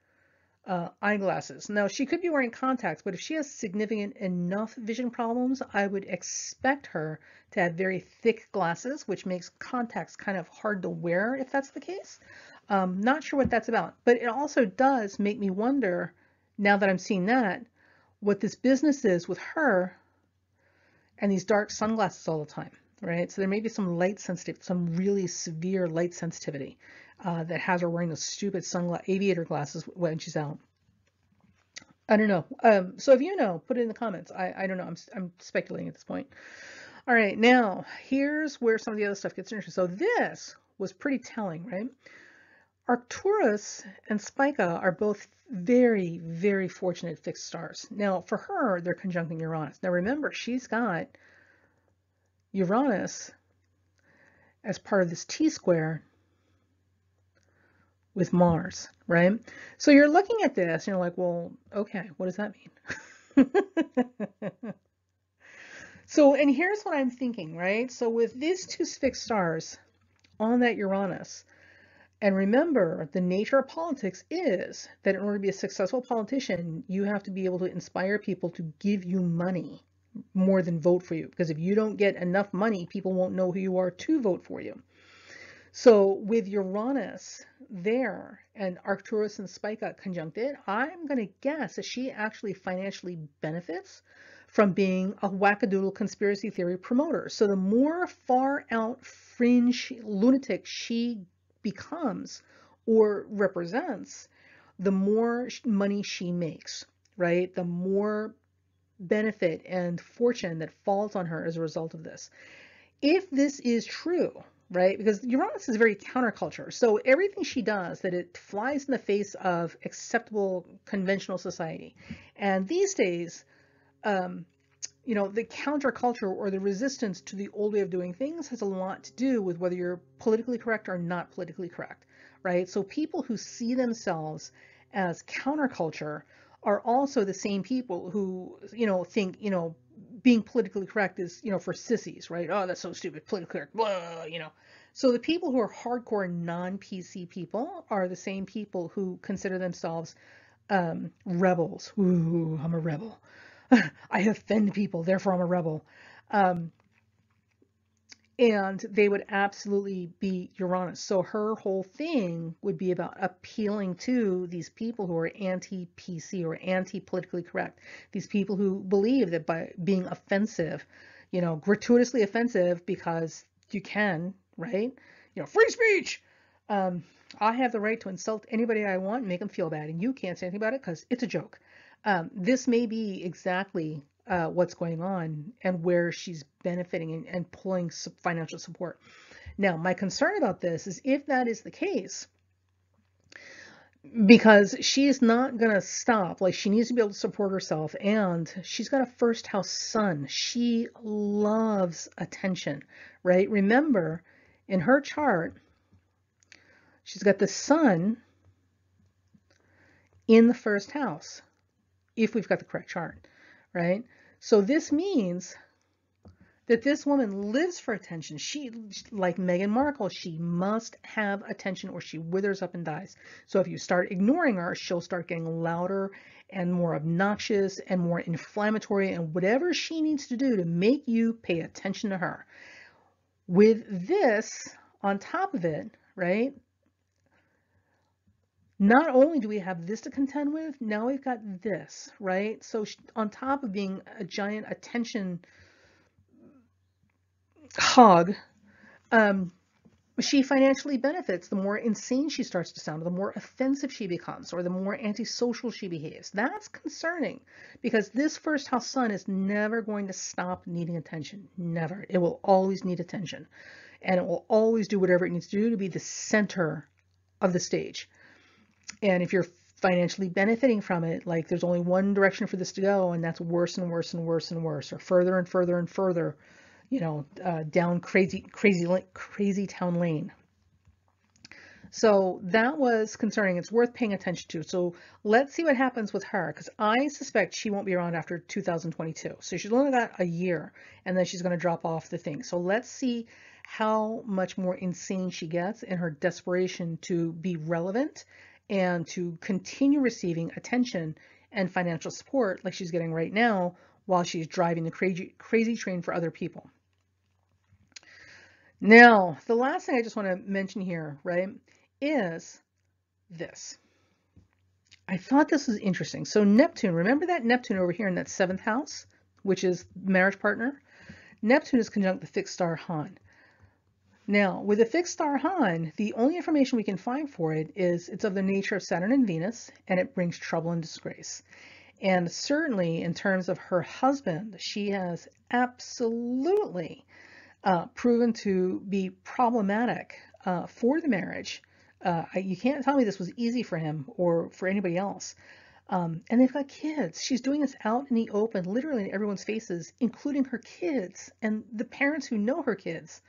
eyeglasses. Now, she could be wearing contacts, but if she has significant enough vision problems, I would expect her to have very thick glasses, which makes contacts kind of hard to wear if that's the case. Not sure what that's about, but it also does make me wonder, now that I'm seeing that, what this business is with her and these dark sunglasses all the time, right? So there may be some light sensitivity, some really severe light sensitivity that has her wearing those stupid aviator glasses when she's out. I don't know. So if you know, put it in the comments. I don't know. I'm speculating at this point. All right, now here's where some of the other stuff gets interesting. So this was pretty telling, right? Arcturus and Spica are both very, very fortunate fixed stars. Now, for her, they're conjuncting Uranus. Now, remember, she's got Uranus as part of this T-square with Mars, right? So you're looking at this and you're like, well, okay, what does that mean? So, and here's what I'm thinking, right? So with these two fixed stars on that Uranus, and remember, the nature of politics is that in order to be a successful politician, you have to be able to inspire people to give you money, more than vote for you, because if you don't get enough money, people won't know who you are to vote for you. So with Uranus there and Arcturus and Spica conjunct it, I'm going to guess that she actually financially benefits from being a wackadoodle conspiracy theory promoter. So the more far out fringe lunatic she becomes or represents, the more money she makes, right? The more benefit and fortune that falls on her as a result of this. If this is true, right, because Uranus is very counterculture, so everything she does, that it flies in the face of acceptable conventional society. And these days, you know, the counterculture or the resistance to the old way of doing things has a lot to do with whether you're politically correct or not politically correct, right? So people who see themselves as counterculture are also the same people who, you know, think, you know, being politically correct is, you know, for sissies, right? Oh, that's so stupid, politically correct, blah, you know. So the people who are hardcore non-PC people are the same people who consider themselves rebels. Ooh, I'm a rebel. I offend people, therefore I'm a rebel. Um, and they would absolutely be Uranus. So her whole thing would be about appealing to these people who are anti-PC or anti-politically correct. These people who believe that by being offensive, you know, gratuitously offensive because you can, right? You know, free speech. Um, I have the right to insult anybody I want and make them feel bad, and you can't say anything about it because it's a joke. This may be exactly what's going on and where she's benefiting and pulling financial support. Now, my concern about this is if that is the case, because she is not going to stop, like she needs to be able to support herself, and she's got a first house sun. She loves attention, right? Remember, in her chart, she's got the sun in the first house, if we've got the correct chart, right? So this means that this woman lives for attention. She, like Meghan Markle, she must have attention or she withers up and dies. So if you start ignoring her, she'll start getting louder and more obnoxious and more inflammatory and whatever she needs to do to make you pay attention to her. With this on top of it, right? Not only do we have this to contend with, now we've got this, right? So on top of being a giant attention hog, she financially benefits the more insane she starts to sound, the more offensive she becomes, or the more antisocial she behaves. That's concerning because this first house sun is never going to stop needing attention. Never. It will always need attention. And it will always do whatever it needs to do to be the center of the stage. And if you're financially benefiting from it, like there's only one direction for this to go, and that's worse and worse and worse and worse, or further and further and further, you know, down crazy town lane. So that was concerning. It's worth paying attention to. So let's see what happens with her, because I suspect she won't be around after 2022. So she's only got a year, and then she's going to drop off the thing. So let's see how much more insane she gets in her desperation to be relevant and to continue receiving attention and financial support like she's getting right now while she's driving the crazy train for other people. Now, the last thing I just want to mention here, right, is this. I thought this was interesting. So Neptune, remember that Neptune over here in that 7th house, which is marriage partner? Neptune is conjunct the fixed star Han. Now, with the fixed star Han, the only information we can find for it is it's of the nature of Saturn and Venus, and it brings trouble and disgrace. And certainly in terms of her husband, she has absolutely proven to be problematic for the marriage. You can't tell me this was easy for him or for anybody else. And they've got kids. She's doing this out in the open, literally in everyone's faces, including her kids and the parents who know her kids.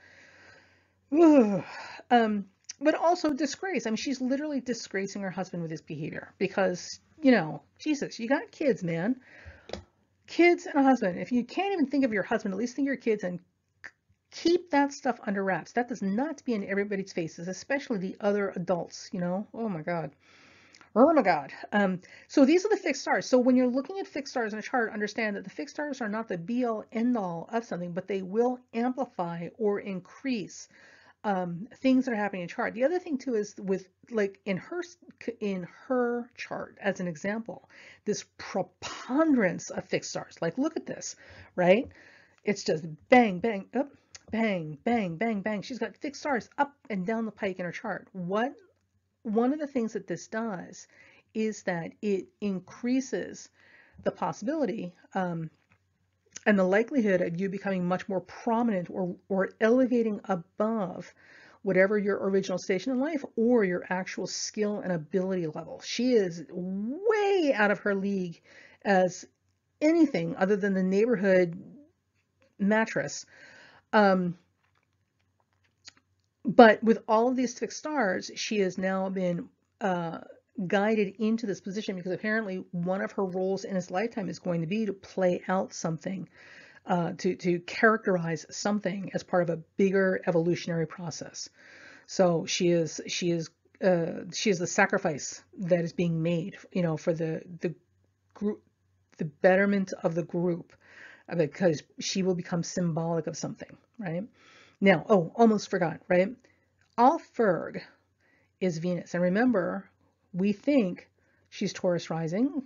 But also disgrace. I mean, she's literally disgracing her husband with his behavior because, you know, Jesus, you got kids, man. Kids and a husband. If you can't even think of your husband, at least think of your kids and keep that stuff under wraps. That does not be in everybody's faces, especially the other adults, you know? Oh my God. Oh my God. So these are the fixed stars. So when you're looking at fixed stars in a chart, understand that the fixed stars are not the be all end all of something, but they will amplify or increase things that are happening in chart. The other thing too is with like in her chart as an example, this preponderance of fixed stars. Like look at this, right? It's just bang, bang, up, bang, bang, bang, bang. She's got fixed stars up and down the pike in her chart. One of the things that this does is that it increases the possibility and the likelihood of you becoming much more prominent or elevating above whatever your original station in life or your actual skill and ability level. She is way out of her league as anything other than the neighborhood mattress. But with all of these fixed stars, she has now been guided into this position because apparently one of her roles in his lifetime is going to be to play out something, to characterize something as part of a bigger evolutionary process. So she is the sacrifice that is being made, you know, for the group, the betterment of the group, because she will become symbolic of something, right? Now, oh, almost forgot, right? Alferg is Venus. And remember, we think she's Taurus rising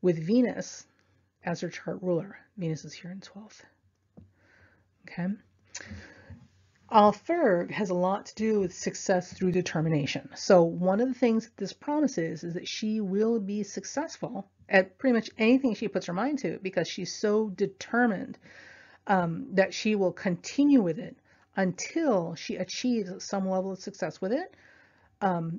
with Venus as her chart ruler. Venus is here in 12th. Okay. Alferg has a lot to do with success through determination. So one of the things that this promises is that she will be successful at pretty much anything she puts her mind to because she's so determined that she will continue with it until she achieves some level of success with it,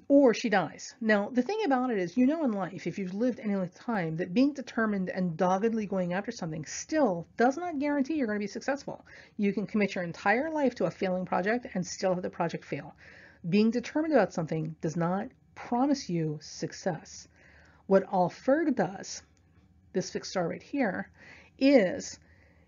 or she dies. Now, the thing about it is, you know, in life, if you've lived any length of time, that being determined and doggedly going after something still does not guarantee you're going to be successful. You can commit your entire life to a failing project and still have the project fail. Being determined about something does not promise you success. What Alferg does, this fixed star right here, is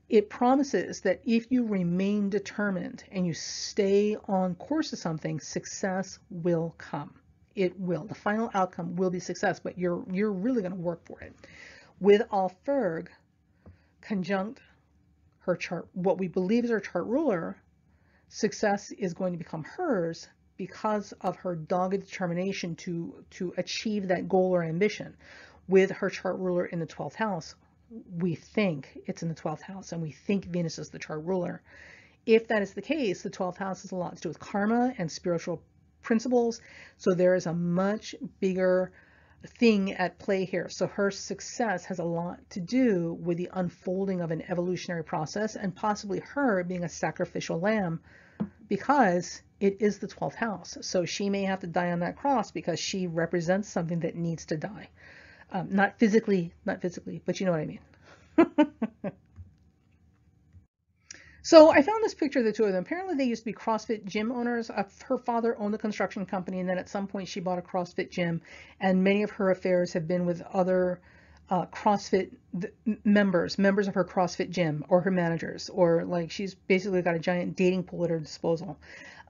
it promises that if you remain determined and you stay on course to something, success will come. It will. The final outcome will be success, but you're really going to work for it. With Alferg conjunct her chart, what we believe is her chart ruler, success is going to become hers because of her dogged determination to achieve that goal or ambition. With her chart ruler in the 12th house, we think it's in the 12th house and we think Venus is the chart ruler. If that is the case, the 12th house has a lot to do with karma and spiritual principles. So there is a much bigger thing at play here. So her success has a lot to do with the unfolding of an evolutionary process and possibly her being a sacrificial lamb because it is the 12th house. So she may have to die on that cross because she represents something that needs to die. Not physically, but you know what I mean. So I found this picture of the two of them. Apparently they used to be CrossFit gym owners. Her father owned a construction company, and then at some point she bought a CrossFit gym, and many of her affairs have been with other CrossFit members of her CrossFit gym or her managers, or like she's basically got a giant dating pool at her disposal.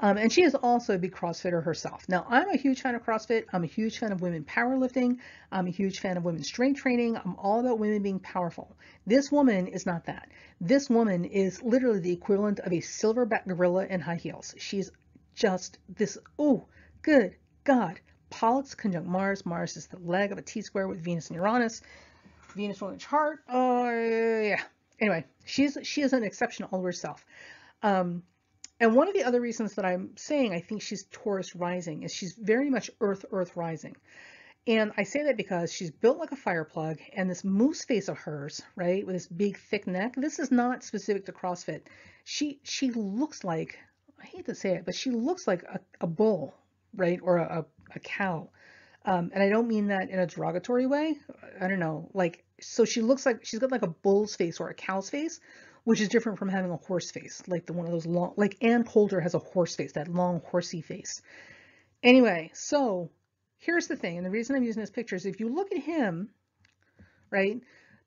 And she is also a big CrossFitter herself. Now, I'm a huge fan of CrossFit. I'm a huge fan of women powerlifting. I'm a huge fan of women's strength training. I'm all about women being powerful. This woman is not that. This woman is literally the equivalent of a silverback gorilla in high heels. She's just this, oh, good God. Pollux conjunct Mars. Mars is the leg of a T-square with Venus and Uranus. Venus on the chart. Oh, yeah. Anyway, she is an exception all to herself. And one of the other reasons that I'm saying I think she's Taurus rising is she's very much Earth rising. And I say that because she's built like a fire plug, and this moose face of hers, right, with this big thick neck, this is not specific to CrossFit. She looks like, I hate to say it, but she looks like a bull, right, or a cow. And I don't mean that in a derogatory way. I don't know, like, so she looks like she's got like a bull's face or a cow's face, which is different from having a horse face, like one of those long, like Ann Coulter has a horse face, that long horsey face. Anyway, so here's the thing, and the reason I'm using this picture is if you look at him, right,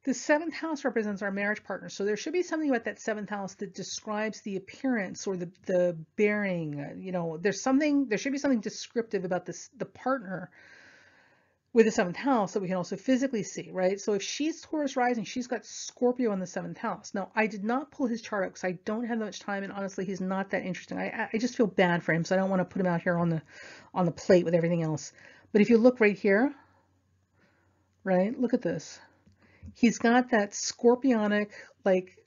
the 7th house represents our marriage partner. So there should be something about that 7th house that describes the appearance or the bearing, you know, there should be something descriptive about the partner with the seventh house that we can also physically see, right? So if she's Taurus rising, she's got Scorpio in the seventh house. Now, I did not pull his chart up because I don't have that much time, and honestly, he's not that interesting. I just feel bad for him, so I don't want to put him out here on the plate with everything else. But if you look right here, right, look at this. He's got that scorpionic, like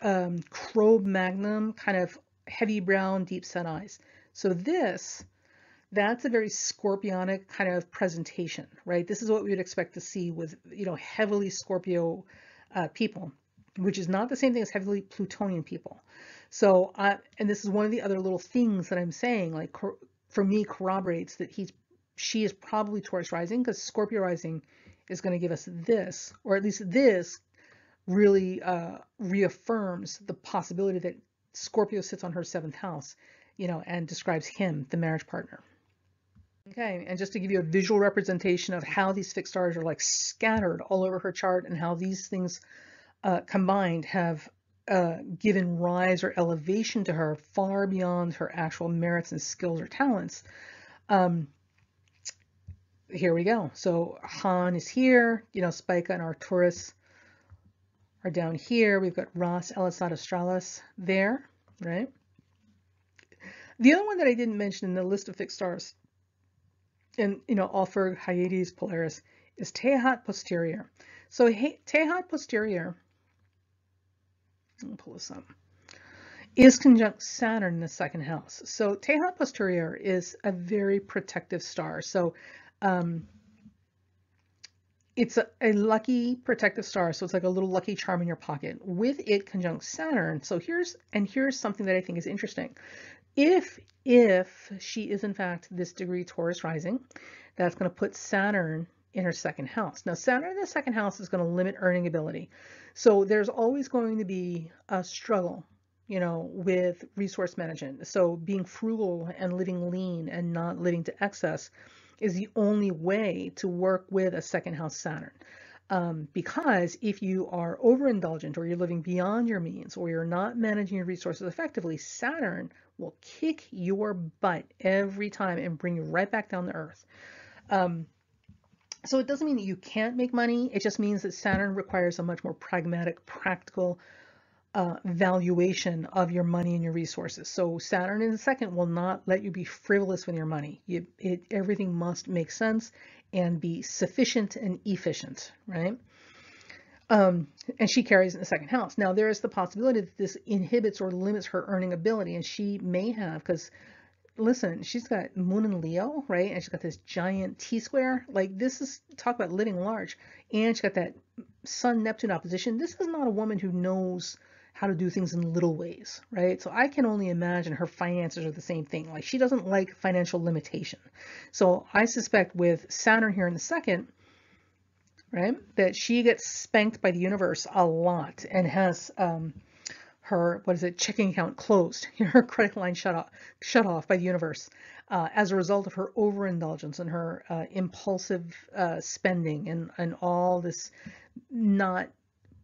Cro-Magnon kind of heavy brown, deep set eyes. So that's a very scorpionic kind of presentation, right? This is what we would expect to see with, heavily Scorpio people, which is not the same thing as heavily Plutonian people. So, and this is one of the other little things that I'm saying, like for me, corroborates that she is probably Taurus rising, because Scorpio rising is going to give us this, or at least this really reaffirms the possibility that Scorpio sits on her seventh house, and describes him, the marriage partner. Okay, and just to give you a visual representation of how these fixed stars are like scattered all over her chart, and how these things combined have given rise or elevation to her far beyond her actual merits and skills or talents. Here we go. So Han is here, Spica and Arcturus are down here. We've got Ross, Elisad, Australis there, right? The other one that I didn't mention in the list of fixed stars, and Alfred, Hyades, Polaris, is Tehat posterior. So Tehat posterior, I'll pull this up, is conjunct Saturn in the second house. So Tehat posterior is a very protective star. So it's a lucky protective star. So it's like a little lucky charm in your pocket with it conjunct Saturn. So here's something that I think is interesting. If she is in fact this degree Taurus rising, that's going to put Saturn in her second house. Now, Saturn in the second house is going to limit earning ability. So there's always going to be a struggle, with resource management. So being frugal and living lean and not living to excess is the only way to work with a second house Saturn. Because if you are overindulgent, or you're living beyond your means, or you're not managing your resources effectively, Saturn will kick your butt every time and bring you right back down to earth. So it doesn't mean that you can't make money. It just means that Saturn requires a much more pragmatic, practical valuation of your money and your resources. So Saturn in the second will not let you be frivolous with your money. Everything must make sense and be sufficient and efficient, right? And she carries in the second house. Now, there is the possibility that this inhibits or limits her earning ability, and she may have, because listen, she's got Moon in Leo, right? And she's got this giant T-square. Like, this is, talk about living large. And she's got that Sun-Neptune opposition. This is not a woman who knows how to do things in little ways, right? So I can only imagine her finances are the same thing. Like, she doesn't like financial limitation. So I suspect with Saturn here in the second, right, that she gets spanked by the universe a lot and has her, checking account closed, her credit line shut off by the universe as a result of her overindulgence and her impulsive spending and all this not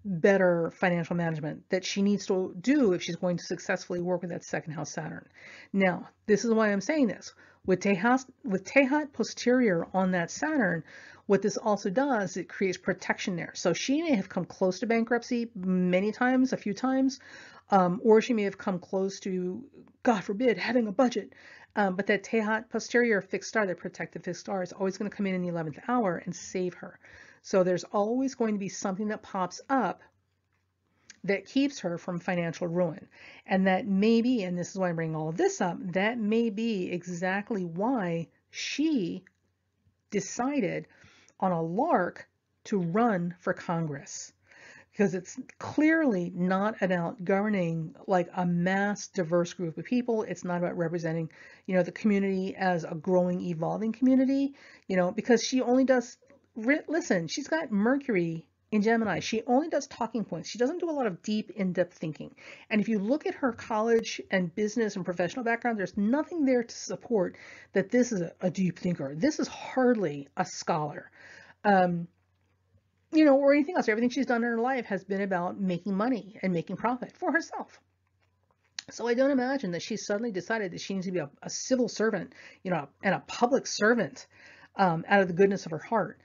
better financial management that she needs to do if she's going to successfully work with that second house Saturn. Now, this is why I'm saying this. With Tehat posterior on that Saturn, what this also does, it creates protection there. So she may have come close to bankruptcy many times, a few times, or she may have come close to, God forbid, having a budget. But that Tehat posterior fixed star, that protective fixed star, is always going to come in the 11th hour and save her. So there's always going to be something that pops up that keeps her from financial ruin. And that may be, and this is why I'm bringing all of this up, that may be exactly why she decided on a lark to run for Congress. Because it's clearly not about governing like a mass diverse group of people. It's not about representing, the community as a growing, evolving community, because she only does, listen, she's got Mercury in Gemini. She only does talking points. She doesn't do a lot of deep, in-depth thinking. And if you look at her college and business and professional background, there's nothing there to support that this is a deep thinker. This is hardly a scholar. Or anything else. Everything she's done in her life has been about making money and making profit for herself. So I don't imagine that she suddenly decided that she needs to be a civil servant, and a public servant out of the goodness of her heart.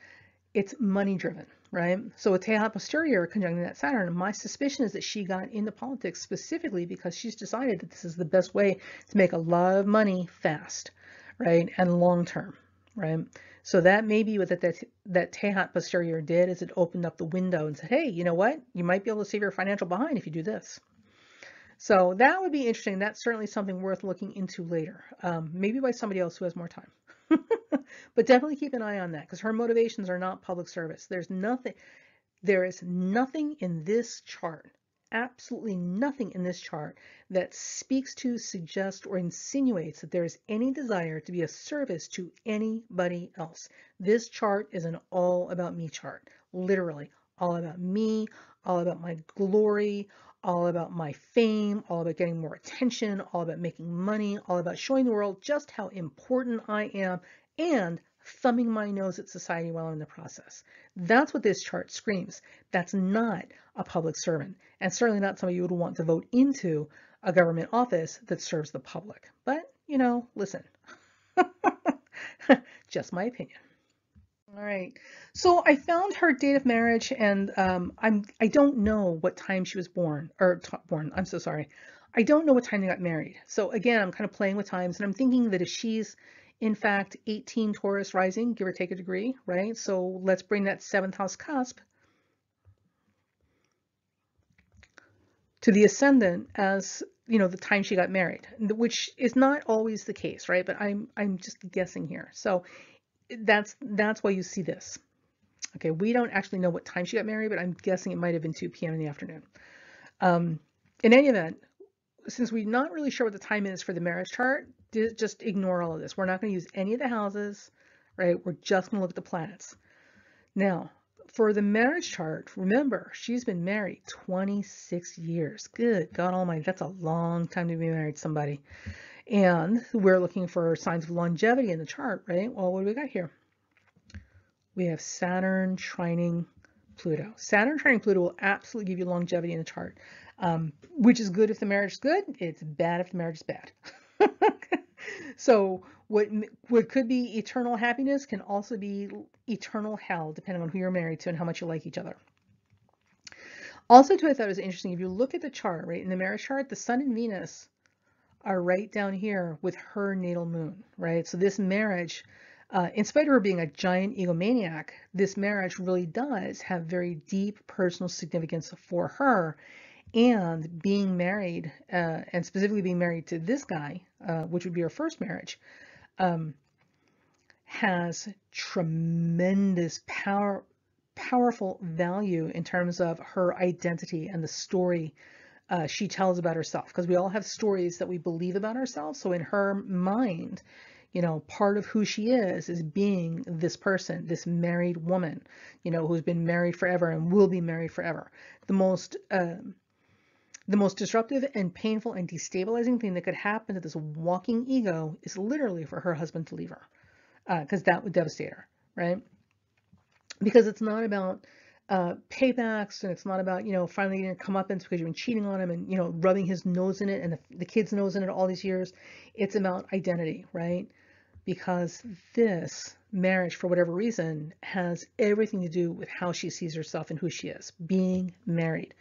it's money driven, right? So a Tehat posterior conjuncting that Saturn, my suspicion is that she got into politics specifically because she's decided that this is the best way to make a lot of money fast, right? And long term, right? So that may be what that Tehat posterior did, is it opened up the window and said, hey, you know what? You might be able to save your financial behind if you do this. So that would be interesting. That's certainly something worth looking into later, maybe by somebody else who has more time. But definitely keep an eye on that, because her motivations are not public service. There is nothing in this chart, absolutely nothing in this chart, that speaks to, suggests, or insinuates that there is any desire to be of service to anybody else. This chart is an all about me chart, literally all about me, all about my glory, all about my fame, all about getting more attention, all about making money, all about showing the world just how important I am, and thumbing my nose at society while I'm in the process. That's what this chart screams. That's not a public servant, and certainly not somebody you would want to vote into a government office that serves the public. But, you know, listen, just my opinion. All right, so I found her date of marriage, and I don't know what time she was born, or born. I'm so sorry. I don't know what time they got married. So again, I'm kind of playing with times, and I'm thinking that if she's in fact 18 Taurus rising, give or take a degree, right? So let's bring that 7th house cusp to the ascendant as, you know, the time she got married, which is not always the case, right? But I'm just guessing here. So that's why you see this. Okay, we don't actually know what time she got married, but I'm guessing it might have been 2 p.m. in the afternoon. In any event, since we're not really sure what the time is for the marriage chart, just ignore all of this. We're not going to use any of the houses, right? We're just going to look at the planets. Now, for the marriage chart, remember, she's been married 26 years. Good God Almighty, that's a long time to be married to somebody. And we're looking for signs of longevity in the chart, right? Well, what do we got here? We have Saturn trining Pluto. Saturn trining Pluto will absolutely give you longevity in the chart, which is good if the marriage is good. It's bad if the marriage is bad. So what could be eternal happiness can also be eternal hell, depending on who you're married to and how much you like each other. Also, too, I thought it was interesting, if you look at the chart, right, in the marriage chart, the Sun and Venus are right down here with her natal moon, right? So this marriage, in spite of her being a giant egomaniac, this marriage really does have very deep personal significance for her. And being married, and specifically being married to this guy, which would be her first marriage, has tremendous powerful value in terms of her identity and the story she tells about herself. Because we all have stories that we believe about ourselves. So in her mind, you know, part of who she is being this person, this married woman, you know, who's been married forever and will be married forever. The most disruptive and painful and destabilizing thing that could happen to this walking ego is literally for her husband to leave her, because that would devastate her, right? Because it's not about paybacks, and it's not about, you know, finally getting comeuppance because you've been cheating on him and, you know, rubbing his nose in it and the kid's nose in it all these years. It's about identity, right? Because this marriage, for whatever reason, has everything to do with how she sees herself and who she is, being married.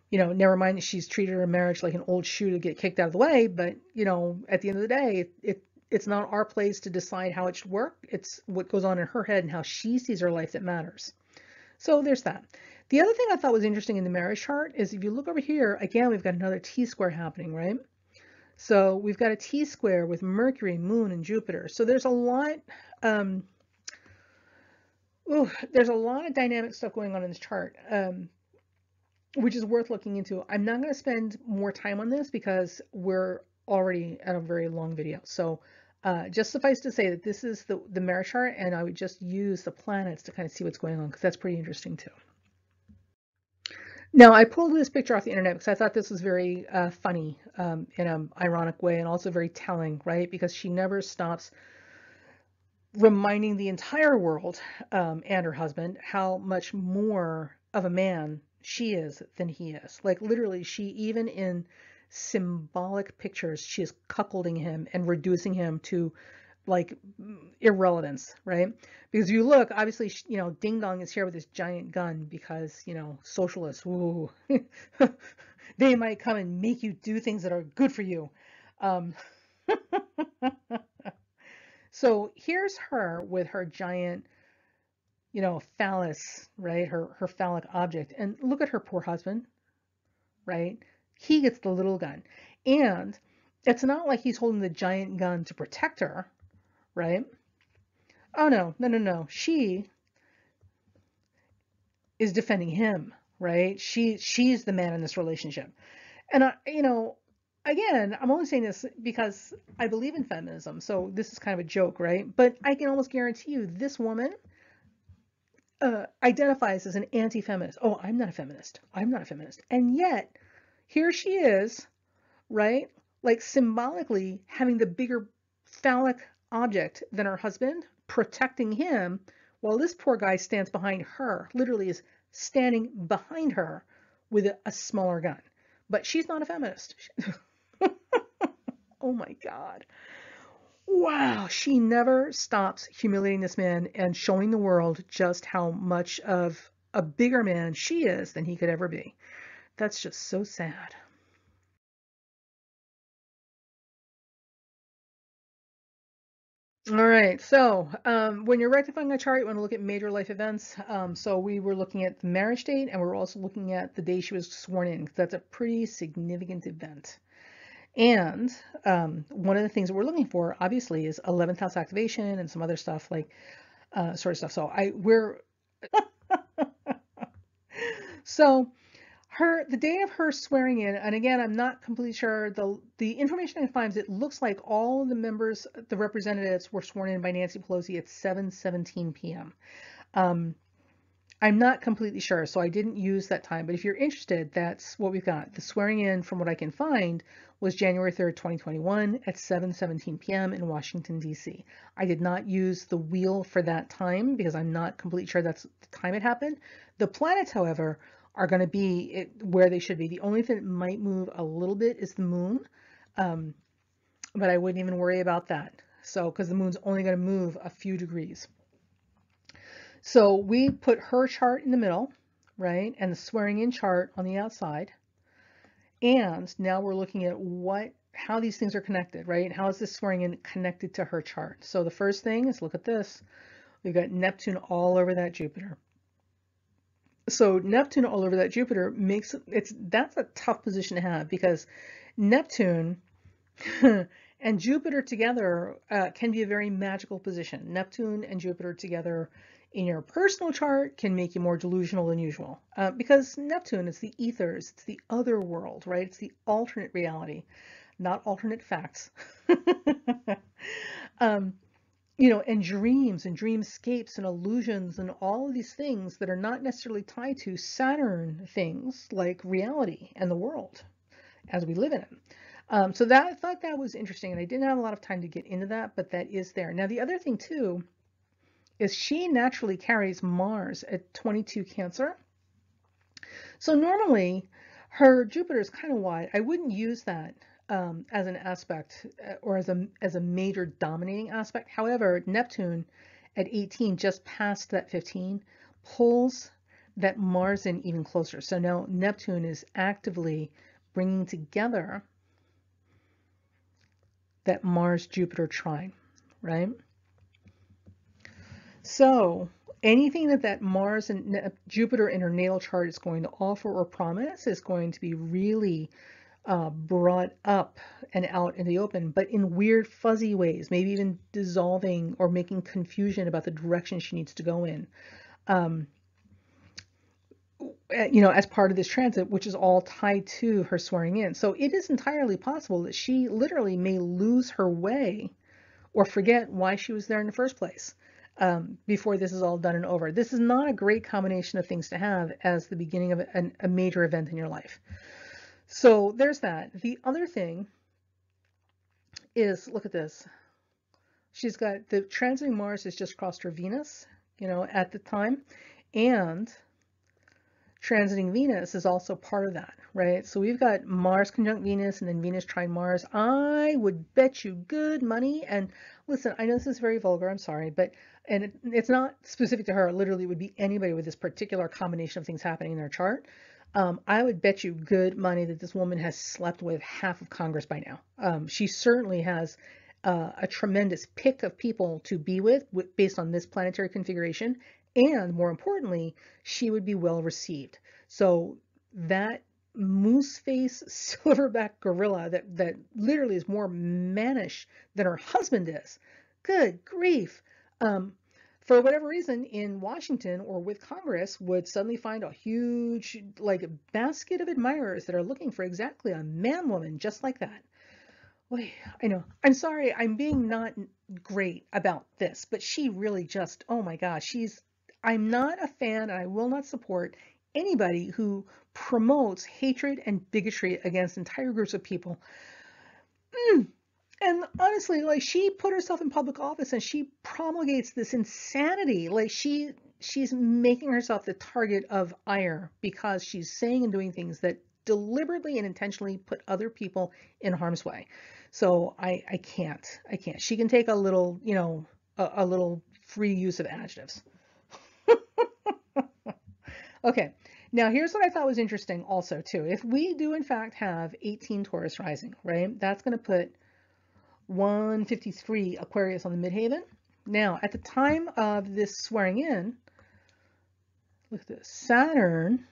You know, never mind that she's treated her marriage like an old shoe to get kicked out of the way, but, you know, at the end of the day, it's not our place to decide how it should work. It's what goes on in her head and how she sees her life that matters. So there's that. The other thing I thought was interesting in the marriage chart is if you look over here, again, we've got another T-square happening, right? So we've got a T-square with Mercury, Moon, and Jupiter. So there's a lot, there's a lot of dynamic stuff going on in this chart. Which is worth looking into. I'm not going to spend more time on this because we're already at a very long video. So just suffice to say that this is the marriage chart, and I would just use the planets to kind of see what's going on, because that's pretty interesting too. Now, I pulled this picture off the internet because I thought this was very funny in an ironic way, and also very telling, right? Because she never stops reminding the entire world and her husband how much more of a man she is than he is. Like literally, she, even in symbolic pictures, she is cuckolding him and reducing him to like irrelevance, right? Because you look, obviously, you know, Ding Dong is here with this giant gun because, you know, socialists, ooh, they might come and make you do things that are good for you. Um, so here's her with her giant, you know, phallus, right? Her phallic object. And look at her poor husband, right? He gets the little gun. And it's not like he's holding the giant gun to protect her, right? Oh no, no, no, no. She is defending him, right? She's the man in this relationship. And I, you know, again, I'm only saying this because I believe in feminism. So this is kind of a joke, right? But I can almost guarantee you this woman identifies as an anti-feminist. Oh, I'm not a feminist. I'm not a feminist. And yet here she is, right? Like symbolically having the bigger phallic object than her husband, protecting him, while this poor guy stands behind her, literally is standing behind her with a smaller gun. But she's not a feminist. Oh my God. Wow, she never stops humiliating this man and showing the world just how much of a bigger man she is than he could ever be. That's just so sad. All right, so when you're rectifying a chart, you want to look at major life events. So we were looking at the marriage date, and we're also looking at the day she was sworn in, 'cause that's a pretty significant event. And one of the things that we're looking for, obviously, is 11th house activation and some other stuff like sort of stuff. So we're so the day of her swearing in, and again, I'm not completely sure, the information I find is it looks like all of the members, the representatives, were sworn in by Nancy Pelosi at 7:17 p.m. I'm not completely sure, so I didn't use that time, but if you're interested, that's what we've got. The swearing in, from what I can find, was January 3rd, 2021 at 7:17 p.m. in Washington, D.C. I did not use the wheel for that time because I'm not completely sure that's the time it happened. The planets, however, are going to be where they should be. The only thing that might move a little bit is the moon, but I wouldn't even worry about that. So, because the moon's only going to move a few degrees. So we put her chart in the middle, right? And the swearing in chart on the outside. And now we're looking at how these things are connected, right? How is this swearing in connected to her chart? So the first thing is, look at this. We've got Neptune all over that Jupiter. So Neptune all over that Jupiter that's a tough position to have, because Neptune and Jupiter together can be a very magical position. Neptune and Jupiter together in your personal chart can make you more delusional than usual, because Neptune is the ethers, it's the other world, right? It's the alternate reality, not alternate facts. You know, and dreams and dreamscapes and illusions and all of these things that are not necessarily tied to Saturn things like reality and the world as we live in it. So I thought that was interesting, and I didn't have a lot of time to get into that, but that is there. Now, the other thing too is she naturally carries Mars at 22 Cancer. So normally her Jupiter is kind of wide. I wouldn't use that as an aspect or as a major dominating aspect. However, Neptune at 18, just past that 15, pulls that Mars in even closer. So now Neptune is actively bringing together that Mars-Jupiter trine, right? So anything that Mars and Jupiter in her natal chart is going to offer or promise is going to be really brought up and out in the open, but in weird, fuzzy ways, maybe even dissolving or making confusion about the direction she needs to go in. You know, as part of this transit, which is all tied to her swearing in. So it is entirely possible that she literally may lose her way or forget why she was there in the first place before this is all done and over. This is not a great combination of things to have as the beginning of a major event in your life. So there's that. The other thing is, look at this. She's got the transiting Mars has just crossed her Venus, you know, at the time, and transiting Venus is also part of that, right? So we've got Mars conjunct Venus and then Venus trine Mars. I would bet you good money, and listen, I know this is very vulgar, I'm sorry, but, and it's not specific to her, literally it would be anybody with this particular combination of things happening in their chart. I would bet you good money that this woman has slept with half of Congress by now. She certainly has a tremendous pick of people to be with based on this planetary configuration. And more importantly, she would be well received. So that moose face silverback gorilla that literally is more mannish than her husband is. Good grief. For whatever reason, in Washington or with Congress, would suddenly find a huge like basket of admirers that are looking for exactly a man-woman just like that. Boy, I know. I'm sorry, I'm being not great about this, but she really just, oh my gosh, I'm not a fan, and I will not support anybody who promotes hatred and bigotry against entire groups of people. And honestly, like, she put herself in public office and she promulgates this insanity. Like, she's making herself the target of ire because she's saying and doing things that deliberately and intentionally put other people in harm's way. So I can't. She can take a little, you know, a little free use of adjectives. Okay, now here's what I thought was interesting also too. If we do in fact have 18 Taurus rising, right, that's going to put 153 Aquarius on the midheaven. Now, at the time of this swearing in, look at this, Saturn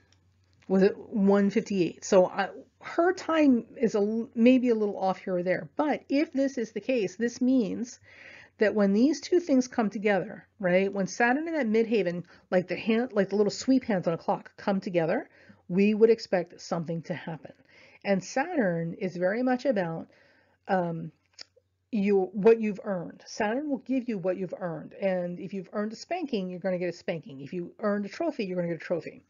was at 158. So her time is maybe a little off here or there. But if this is the case, this means that when these two things come together, right, when Saturn and that midheaven, like the little sweep hands on a clock, come together, we would expect something to happen. And Saturn is very much about what you've earned. Saturn will give you what you've earned. And if you've earned a spanking, you're going to get a spanking. If you earned a trophy, you're going to get a trophy.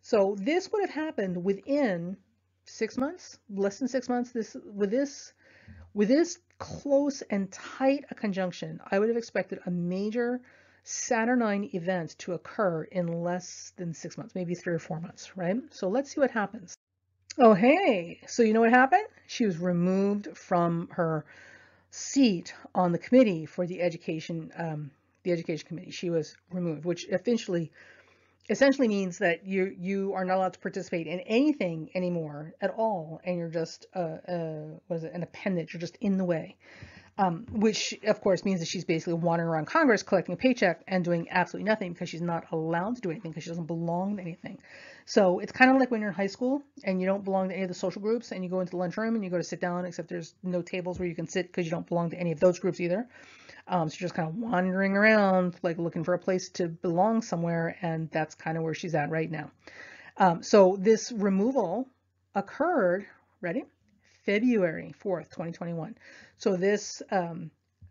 So this would have happened within 6 months, less than 6 months. With this close and tight a conjunction, I would have expected a major Saturnine event to occur in less than 6 months, maybe 3 or 4 months, right? So let's see what happens. Oh, hey, so you know what happened? She was removed from her seat on the committee for the education committee. She was removed, which essentially means that you are not allowed to participate in anything anymore at all, and you're just an appendage. You're just in the way, which of course means that she's basically wandering around Congress collecting a paycheck and doing absolutely nothing because she's not allowed to do anything because she doesn't belong to anything. So it's kind of like when you're in high school and you don't belong to any of the social groups and you go into the lunchroom and you go to sit down, except there's no tables where you can sit because you don't belong to any of those groups either. So you're just kind of wandering around, like looking for a place to belong somewhere, and that's kind of where she's at right now. So this removal occurred, ready? February 4th, 2021. So this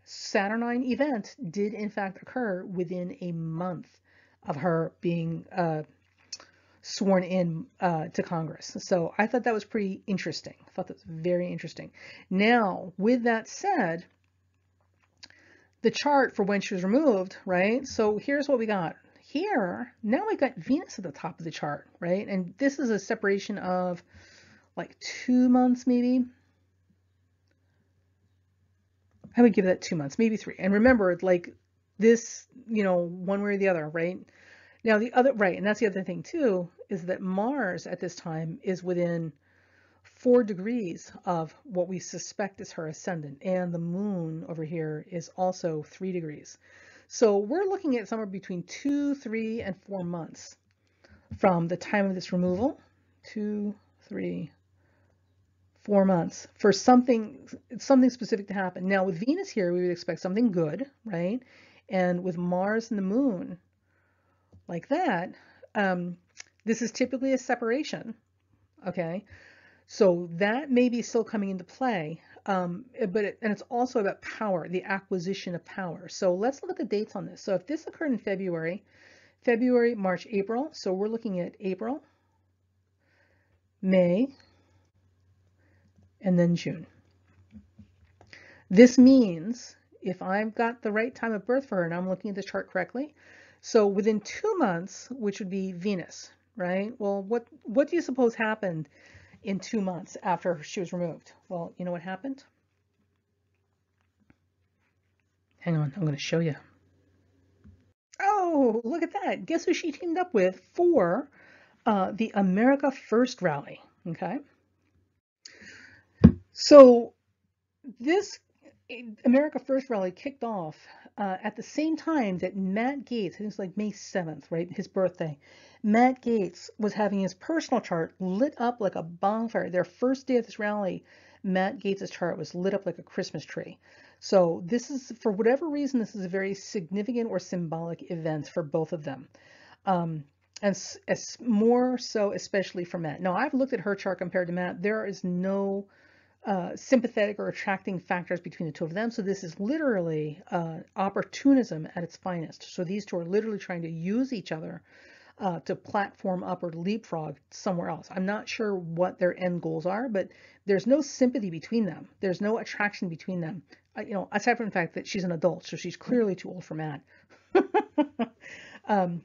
Saturnine event did in fact occur within a month of her being sworn in to Congress. So I thought that was pretty interesting. I thought that was very interesting. Now, with that said, the chart for when she was removed, right? So here's what we got. Here, now we've got Venus at the top of the chart, right? And this is a separation of like 2 months, maybe. I would give that 2 months, maybe 3. And remember, like this, you know, one way or the other, right? Now the other, right, and that's the other thing too, is that Mars at this time is within 4 degrees of what we suspect is her ascendant, and the moon over here is also 3 degrees. So we're looking at somewhere between 2, 3, and 4 months from the time of this removal. 2, 3, 4 months for something specific to happen. Now with Venus here, we would expect something good, right? And with Mars and the moon like that, this is typically a separation, okay? So that may be still coming into play, and it's also about power, the acquisition of power. So let's look at the dates on this. So if this occurred in February, March, April, so we're looking at April, May, and then June. This means if I've got the right time of birth for her and I'm looking at the chart correctly, so within 2 months, which would be Venus, right? Well, what do you suppose happened in 2 months after she was removed? Well, you know what happened? Hang on, I'm going to show you. Oh, look at that. Guess who she teamed up with for the America First rally? Okay. So this America First rally kicked off at the same time that Matt Gaetz, I think it's like May 7th, right? His birthday. Matt Gaetz was having his personal chart lit up like a bonfire. Their first day of this rally, Matt Gaetz's chart was lit up like a Christmas tree. So this is, for whatever reason, this is a very significant or symbolic event for both of them. Um, and as more so, especially for Matt. Now, I've looked at her chart compared to Matt. There is no sympathetic or attracting factors between the two of them. So this is literally opportunism at its finest. So these two are literally trying to use each other to platform up or leapfrog somewhere else. I'm not sure what their end goals are, but there's no sympathy between them. There's no attraction between them. You know, aside from the fact that she's an adult, so she's clearly too old for Matt. um,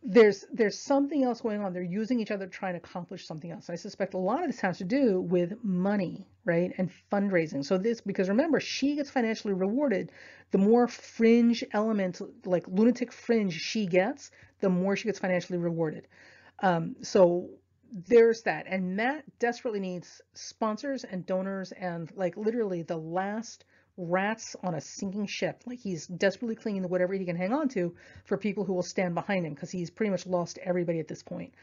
there's something else going on. They're using each other to try and accomplish something else. I suspect a lot of this has to do with money, right? And fundraising. So this, because remember, she gets financially rewarded. The more fringe elements, like lunatic fringe she gets, the more she gets financially rewarded. So there's that. And Matt desperately needs sponsors and donors and like literally the last rats on a sinking ship. Like he's desperately clinging to whatever he can hang on to for people who will stand behind him, because he's pretty much lost everybody at this point,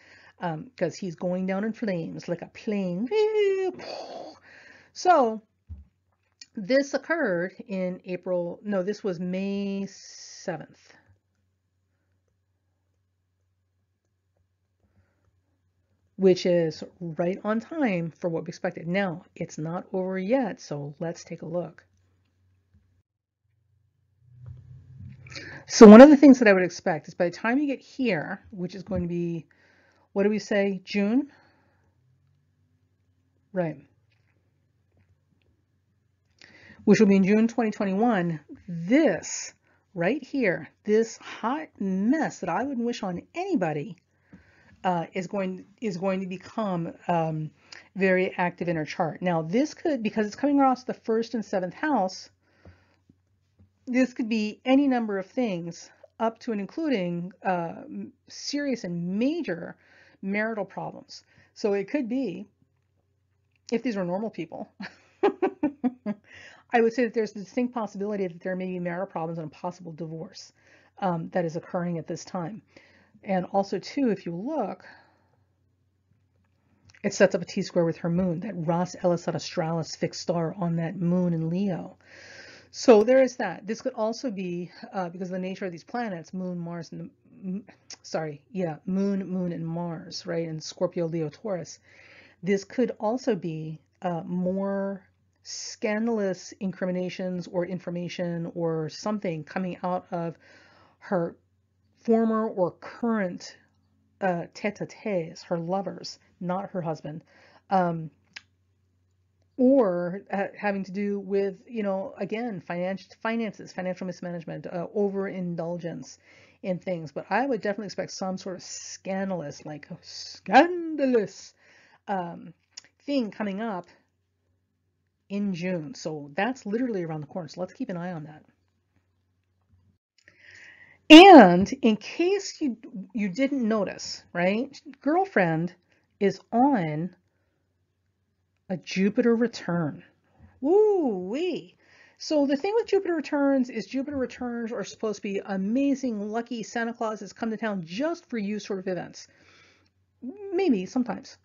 because he's going down in flames like a plane. So this occurred in April. No, this was May 7th. Which is right on time for what we expected. Now, it's not over yet, so let's take a look. So one of the things that I would expect is by the time you get here, which is going to be, what do we say, June? Right. Which will be in June 2021. This right here, this hot mess that I wouldn't wish on anybody, is going to become very active in her chart. Now, this could, because it's coming across the 1st and 7th house, this could be any number of things, up to and including serious and major marital problems. So it could be, if these were normal people, I would say that there's a distinct possibility that there may be marital problems and a possible divorce that is occurring at this time. And also, too, if you look, it sets up a T-square with her moon, that Ras Elisat Australis fixed star on that moon in Leo. So there is that. This could also be, because of the nature of these planets, Moon, Mars, and Moon, and Mars, right, and Scorpio, Leo, Taurus. This could also be more scandalous incriminations or information or something coming out of her former or current tete-a-tetes, her lovers, not her husband, or having to do with, you know, again, finances, financial mismanagement, overindulgence in things. But I would definitely expect some sort of scandalous thing coming up in June. So that's literally around the corner. So let's keep an eye on that. And in case you didn't notice, right, girlfriend is on a Jupiter return. Woo-wee. So the thing with Jupiter returns is Jupiter returns are supposed to be amazing, lucky Santa Claus has come to town just for you sort of events. Maybe, sometimes.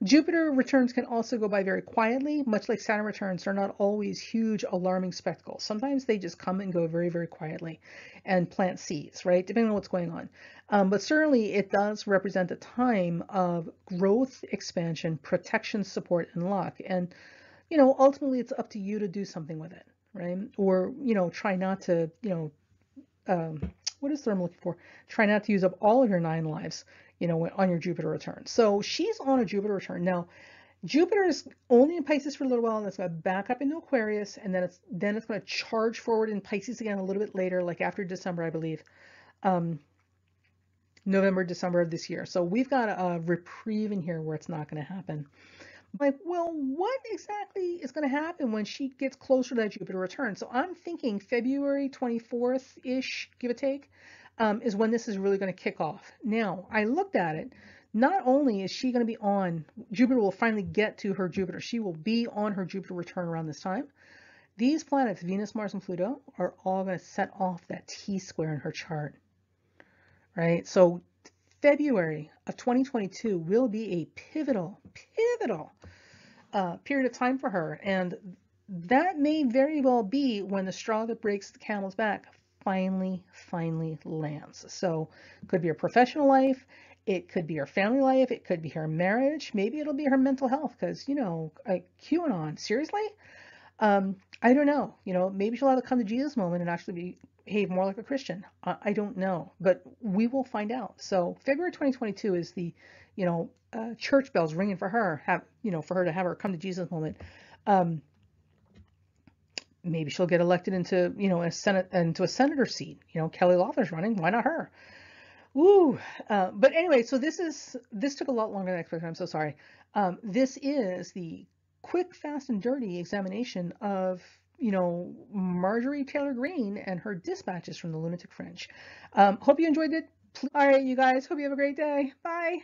Jupiter returns can also go by very quietly, much like Saturn returns. They're not always huge, alarming spectacles. Sometimes they just come and go very, very quietly and plant seeds, right? Depending on what's going on. But certainly it does represent a time of growth, expansion, protection, support, and luck. And, you know, ultimately it's up to you to do something with it, right? Or, you know, try not to, you know, what is the term I'm looking for? Try not to use up all of your 9 lives, you know, on your Jupiter return. So she's on a Jupiter return. Now, Jupiter is only in Pisces for a little while, and it's going to back up into Aquarius, and then it's going to charge forward in Pisces again a little bit later, like after December, I believe. November, December of this year. So we've got a reprieve in here where it's not going to happen. Like, well, what exactly is going to happen when she gets closer to that Jupiter return? So I'm thinking February 24th-ish, give or take, is when this is really going to kick off. Now, I looked at it. Not only is she going to be on, Jupiter will finally get to her Jupiter. She will be on her Jupiter return around this time. These planets, Venus, Mars, and Pluto, are all going to set off that T-square in her chart, right? So February of 2022 will be a pivotal period of time for her. And that may very well be when the straw that breaks the camel's back finally lands. So it could be her professional life, it could be her family life, it could be her marriage, maybe it'll be her mental health, because, you know, like QAnon, seriously? I don't know. You know, maybe she'll have a come to Jesus moment and actually behave more like a Christian. I don't know, but we will find out. So February 2022 is the, you know, church bells ringing for her. For her to have her come to Jesus moment. Maybe she'll get elected into, you know, into a senator seat. You know, Kelly Loeffler's running. Why not her? Ooh. But anyway, so this took a lot longer than I expected. I'm so sorry. This is the quick, fast, and dirty examination of, you know, Marjorie Taylor Green and her dispatches from the Lunatic Fringe. Hope you enjoyed it. All right, you guys. Hope you have a great day. Bye.